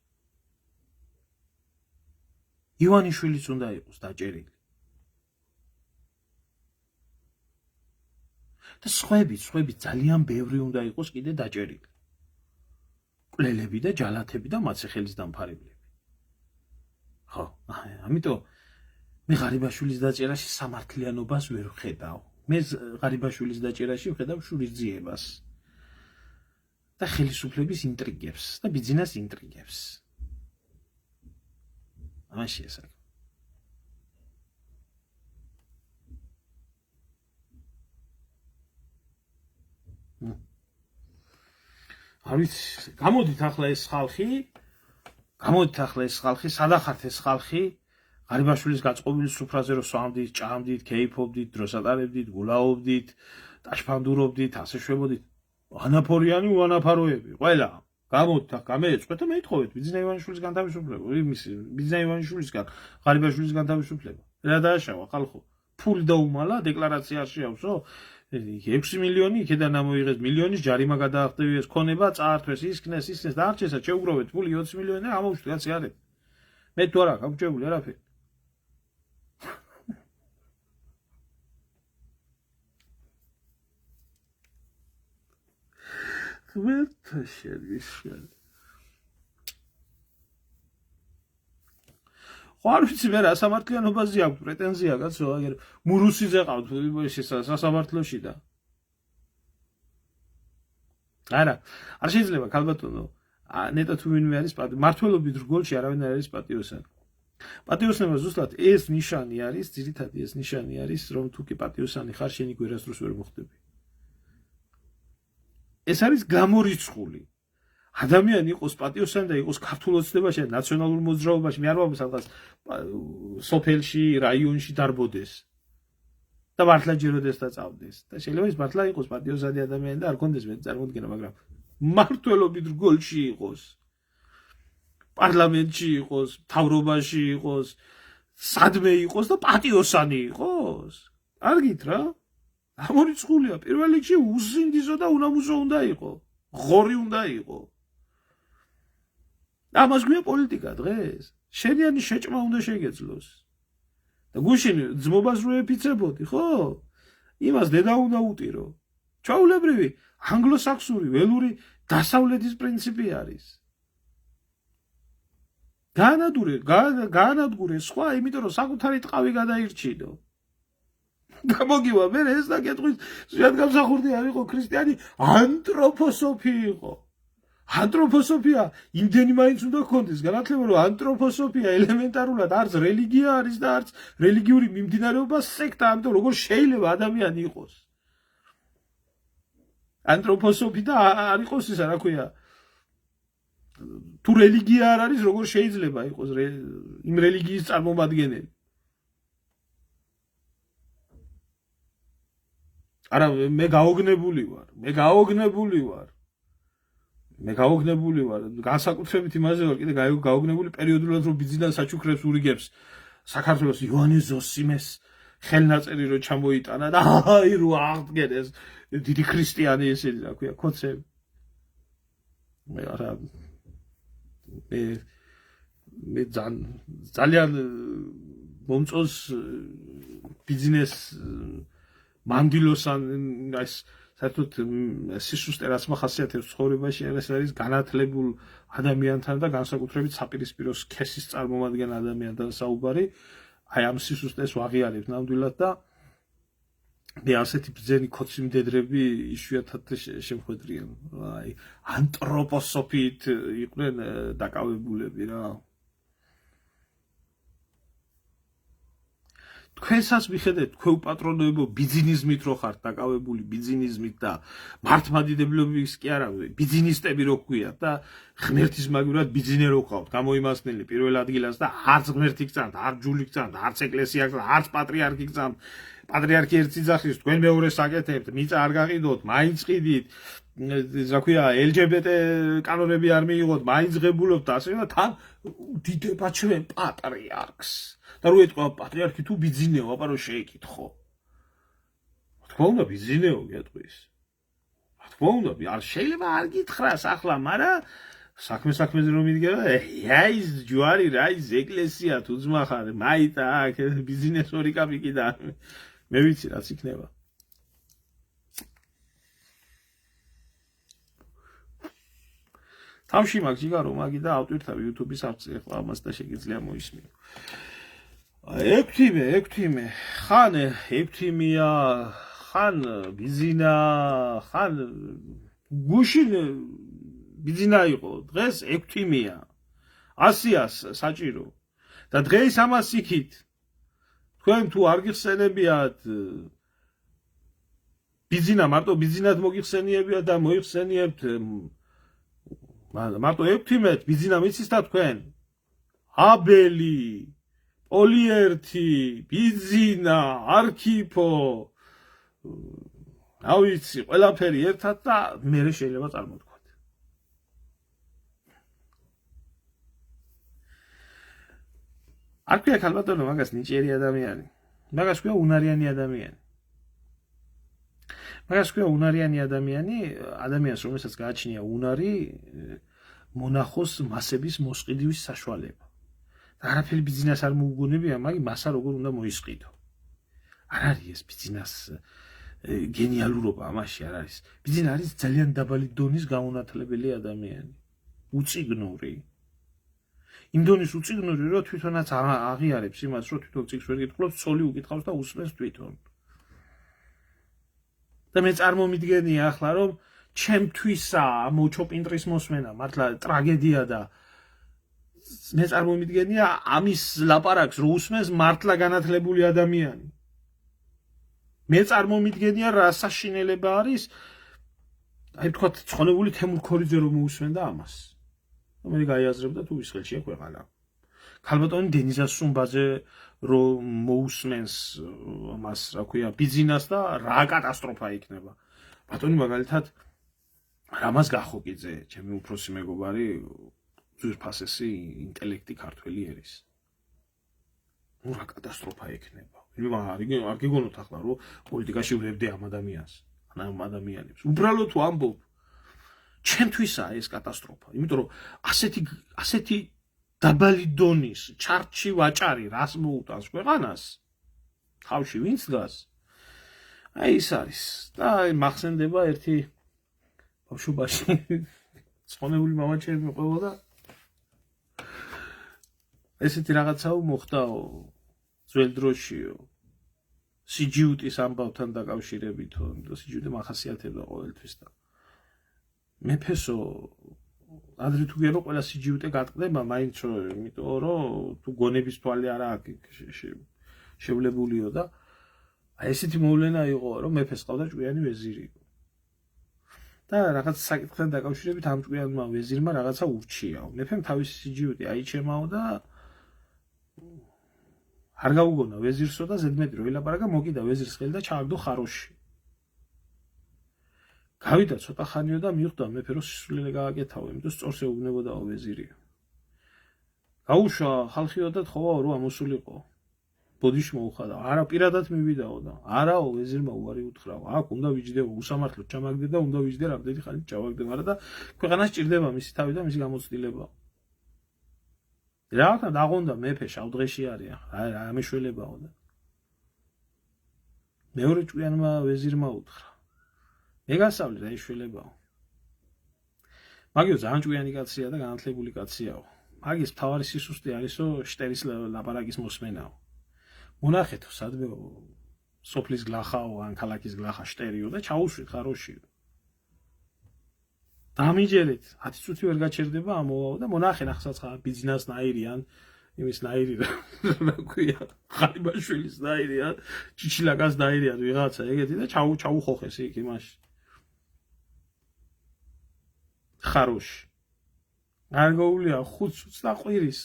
ივანიშვილიც უნდა იყოს დაჭერილი. და სხვები ძალიან ბევრი უნდა იყოს კიდე დაჭერილი. კვლელები და ჯალათები და მათზე ხელის დამფარებლები. ხო, ამიტომ მე ღარიბაშვილის დაჭერაში სამართლიანობას ვერ ვხედავ. მე ღარიბაშვილის დაჭერაში ვხედავ შურისძიებას და ხელისუფლების ინტრიგებს და ბიზნეს ინტრიგებს. ამაში ესა. არის გამოდით ახლა ეს ხალხი, სადახართ ეს ხალხი ღარიბაშვილის გაწყობილი სუფრაზე რო სვამდით, ჭამდით, კეიფობდით, დროს ატარებდით, გულაობდით, ტაშფანდურობდით, ასე შვებოდით. ანაფორიანი უანაფაროები, ყველა გამოდით აქ გამეეწყვეთ და მეითხოვეთ ბიძინა ივანიშვილისგან თავისუფლება, ბიძინა ივანიშვილისგან ღარიბაშვილისგან თავისუფლება. რა დააშავა ხალხო? ფული დაუმალა დეკლარაცია არ შეავსო? 6 მილიონი იქიდან ამოიღეს მილიონის ჯარიმა გადაახტევიეს, ქონება წაართვეს, ისქნეს და არჩესა შეუგროვეთ ფული 20 მილიონი და ამოვშვით კაცი არის. მე თუ არა გამჭებული არაფერი. ვერთა შევიშალ. ხო არ ვიცი მე რა სამართლიანობაზე აქვს პრეტენზია კაცო, აგერ მურუსიძე ყავთ სასამართლოში და არა, არ შეიძლება ქალბატონო, ნეტო თუ ვინმე არის მართლობით რგოლში არავინ არ არის პატიოსანი. პატიოსნება ზუსტად ეს ნიშანი არის, ძირითადი ეს ნიშანი არის, რომ თუ კი პატიოსანი ხარ, შენი გვერასდროს ვერ მოხდები. ეს არის გამორიცხული. ადამიანი იყოს პატიოსანი და იყოს ქართულ ოცნებაში, ნაციონალურ მოძრაობაში, მე არ ვამბობ სადღაც სოფელში, რაიონში დარბოდეს და მართლა ჯეროდეს და წავდეს. და შეიძლება ის მართლა იყოს პატიოსანი ადამიანი და არ კონდეს მე წარმოდგენა, მაგრამ მართლობით რგოლში იყოს, პარლამენტში იყოს, მთავრობაში იყოს, სადმე იყოს და პატიოსანი იყოს. კარგით რა? გამორიცხულია. პირველ რიგში უსინდისო და უნამუსო უნდა იყო. ღორი უნდა იყო. ამას გვია პოლიტიკა დღეს. შენიანი შეჭმა უნდა შეგეძლოს. და გუშინ ძმობას რო ეფიცებოდი, ხო? იმას დედა უნდა utiro. ჩვეულებრივი ანგლოსაქსური ველური დასავლეთის პრინციპი არის. გაანადგურე სხვა, იმიტომ რომ საკუთარი ტყავი გადაირჩინო. გამოგივა მე ეს და კითხვის შეადგამსახურდი არ იყო ქრისტიანი, ანთროპოსოფი იყო. ანთროპოსოფია იმდენი მაინც უნდა გქონდეს განათლება, რომ ანთროპოსოფია ელემენტარულად არც რელიგია არის და არც რელიგიური მიმდინარეობა სექტა, ამიტომ როგორ შეიძლება ადამიანი იყოს. ანთროპოსოფი და არ იყოს ისა, რა ქვია, თუ რელიგია არ არის, როგორ შეიძლება იყოს იმ რელიგიის წარმომადგენელი. არა, მე გაოგნებული ვარ. განსაკუთრებით იმაზე ვარ, კიდე გაოგნებული პერიოდულად რომ ბიზნეს საჩუქრებს ურიგებს საქართველოს ივანე ზოსიმეს ხელნაწერი რო ჩამოიტანა და აი რო აღდგენეს დიდი ქრისტიანი ესენი, რა ქვია, ქოცები. მე არა მე ძალიან მომწონს ბიზნეს მანდილოსან ეს საერთოდ სისუსტე რაც მახასიათებს ცხოვრებაში, ეს არის განათლებულ ადამიანთან და განსაკუთრებით საპირისპირო სქესის წარმომადგენელ ადამიანთან საუბარი. აი ამ სისუსტეს ვაღიარებ ნამდვილად და მე ასეთი ბრძენი ქოციმდედრები იშვიათად შემხვედრიან. აი ანთროპოსოფიით იყვნენ დაკავებულები რა. თქვენსაც მიხედეთ თქვენ უპატრონოებო ბიზნესმით რო ხართ დაკავებული ბიზნესმით და მართლმადიდებლობის კი არა ბიზნესტები რო ქვიათ და ღმერთის მაგივრად ბიზნე რო ყავთ გამოიმასნილი პირველ ადგილას და არც ღმერთი გწამთ არც ჯული გწამთ არც ეკლესია გწამთ არც პატრიარქი გწამთ პატრიარქი ერთ ძახის თქვენ მეორეს აკეთებთ მიწა არ გაყიდოთ მაინც ყიდით რა ქვია LGBT კანონები არ მიიღოთ მაინც ღებულობთ ასე და თან დიდება ჩვენ პატრიარქს და რო ეთქვა პატრიარქი თუ ბიზნეო აბა რო შეიკითხო თქო უნდა ბიზნეო გეტყვის თქო უნდა არ შეიძლება არ გითხრას ახლა მაგრამ საქმეზე რომ მიდგება ის ჯვარი რა ის ეკლესია თუ ძმა ხარ მაიტა აქ ბიზნეს ორი კაპიკი და მე ვიცი რაც იქნება თავში მაგ ჯიგარო მაგი და ავტვირთავი YouTube-ის არხზე ახლა ამას და შეგიძლია მოისმინო ექვთიმე ხან ექვთიმია ხან ბიზინა ხან გუშინ ბიზინა იყო დღეს ექვთიმია 100-ას საჭირო და დღეს ამას იქით თქვენ თუ არ გიხსენებიათ ბიზინა მარტო ბიზინად მოგიხსენიებიათ და მოიხსენიებთ მარტო ექვთიმეთ ბიზინა მიცის და თქვენ აბელი პოლიერთი ბიზინა არქიფო რა ვიცი ყველაფერი ერთად და მე შეიძლება წარმოთქვათ არ ქვია ქალბატონო მაგას ნიჭიერი ადამიანი მაგას ქვია უნარიანი ადამიანი მაგას ქვია უნარიანი ადამიანს რომელსაც გააჩნია უნარი მონახოს მასების მოსყიდვის საშუალება და არაფერი ბიზნეს არ მოუგონებია მაგი მასა როგორ უნდა მოისყიდო არ არის ეს ბიზნეს გენიალურობა ამაში არ არის ბიზნესი არის ძალიან დაბალი დონის გაუნათლებელი ადამიანი უწიგნური იმ დონის უწიგნური რომ თვითონაც აღიარებს იმას რომ თვითონ წიგს ვერ გითხულობს ცოლი უკითხავს და უსმენს თვითონ და მე წარმომიდგენია ახლა რომ ჩემთვისა მოჩოპინტრის მოსმენა მართლა ტრაგედია და მე წარმომიდგენია ამის ლაპარაკს რო უსმენს მართლა განათლებული ადამიანი მე წარმომიდგენია რა საშინელება არის აი თქვა ცხონებული თემურ ქორიძე რომ მოусმენდა ამას მე გაიაზრებდა თუ ის ხელშია ქვეყანა ქალბატონი დენიზა სუმბაძე რომ მოусმენს ამას რა ქვია ბიზნეს და რა კატასტროფა იქნება ბატონი მაგალითად რამას გახოკიძე ჩემი უფროსი მეგობარი ძვირფასესი ინტელექტი ქართველი ერის ნუ რა კატასტროფა იქნება არ გიგონოთ ახლა რომ პოლიტიკაში ვრევდე ამ ადამიანს ამ ადამიანებს უბრალოდ თუ ამბობ ჩემთვისაა ეს კატასტროფა იმიტომ რომ ასეთი დაბალი დონის ჩარჩი ვაჭარი რას მოუტანს ქვეყანას თავში ვინც დგას აი ის არის და მახსენდება ერთი ბავშვობაში ცხონებული მამაჩემი მეყვებოდა ესეთი რაღაცაო მოხდაო ძველ დროშიო სიჯიუტის ამბავთან დაკავშირებითო და სიჯიუტი მახასიათებდა ყოველთვის და მეფესო ადრე თუ გერო ყველა სიჯიუტე გატყდება მაინც იმიტომ რომ თუ გონების თვალი არა აქვს შევლებულიო და აი ესეთი მოვლენა იყო რომ მეფეს ყავდა ჭკვიანი ვეზირი და რაღაც საკითხთან დაკავშირებით ამ ჭკვიანმა ვეზირმა რაღაცა ურჩიაო მეფემ თავისი სიჯიუტი აიჩემაო და არ გაუგონა ვეზირსო და ზედმეტი რო ელაპარაკა მოკიდა ვეზირს ხელი და ჩააგდო ხაროში გავიდა ცოტა ხანიო და მიხვდა მეფე რომ სისულელე გააკეთავო იმიტომ სწორს ეუბნებოდაო ვეზირი გაუშვა ხალხიო და თხოვაო რომ ამოსულიყო ბოდიში მოუხადა არა პირადად მივიდაო და არაო ვეზირმა უარი უთხრაო აქ უნდა ვიჯდეო უსამართლოდ ჩამაგდე და უნდა ვიჯდე რამდენი ხანი ჩავაგდე მაგრამ და ქვეყანას ჭირდება მისი თავი და მისი გამოცდილება რა დაღონდა მეფე შავდღეში არის რა ამეშველებაო და მეორე ჭკვიანმა ვეზირმა უთხრა მე გასავლე რა იშველებაო მაგიო ძალიან ჭკვიანი კაცია და განათლებული კაციაო მაგის მთავარი სისუსტე არისო შტერის ლაპარაკის მოსმენაო მონახეთო სადმე სოფლის გლახაო ან ქალაქის გლახა შტერიო და ჩაუშვით ხაროშიო დამიჯერეთ 10 წუთი ვერ გაჩერდება ამოვაო და მონახე ნახსაც ხა ბიზნესნაირიან იმის ნაირი რა ქვია, ხარიბაშვილის ნაირია, ჩიჩილაკას ნაირია ვიღაცა ეგეთი და ჩაუხოხეს იქ იმაში. ხაროში. არ გაუვლია 5 და ყვირის.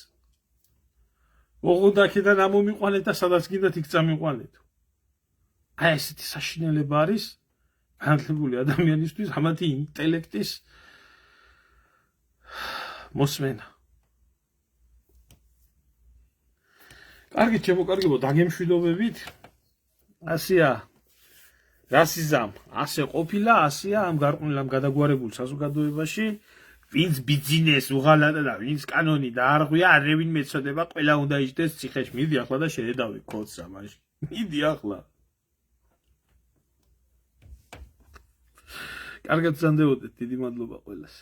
ოღონდ აქედან ამომიყვანეთ და სადაც გინდათ იქ წამიყვანეთ. აი ესეთი საშინელება არის განათლებული ადამიანისთვის ამათი ინტელექტის მოსმენა. კარგი, ჩემო კარგებო, დაგემშვიდობებით. ასია რასიზამ ასე ყოფილა, ასია ამ გარყვნილ ამ გადაგვარებულ საზოგადოებაში, ვინც ბიზნეს უღალატა და ვინც კანონი დაარღვია, არევინ მეცოდება, ყველა უნდა იჯდეს ციხეში. მიდი ახლა და შეედავი კოდსა მაშინ. მიდი ახლა. კარგად გრძანდებოდეთ, დიდი მადლობა ყველას.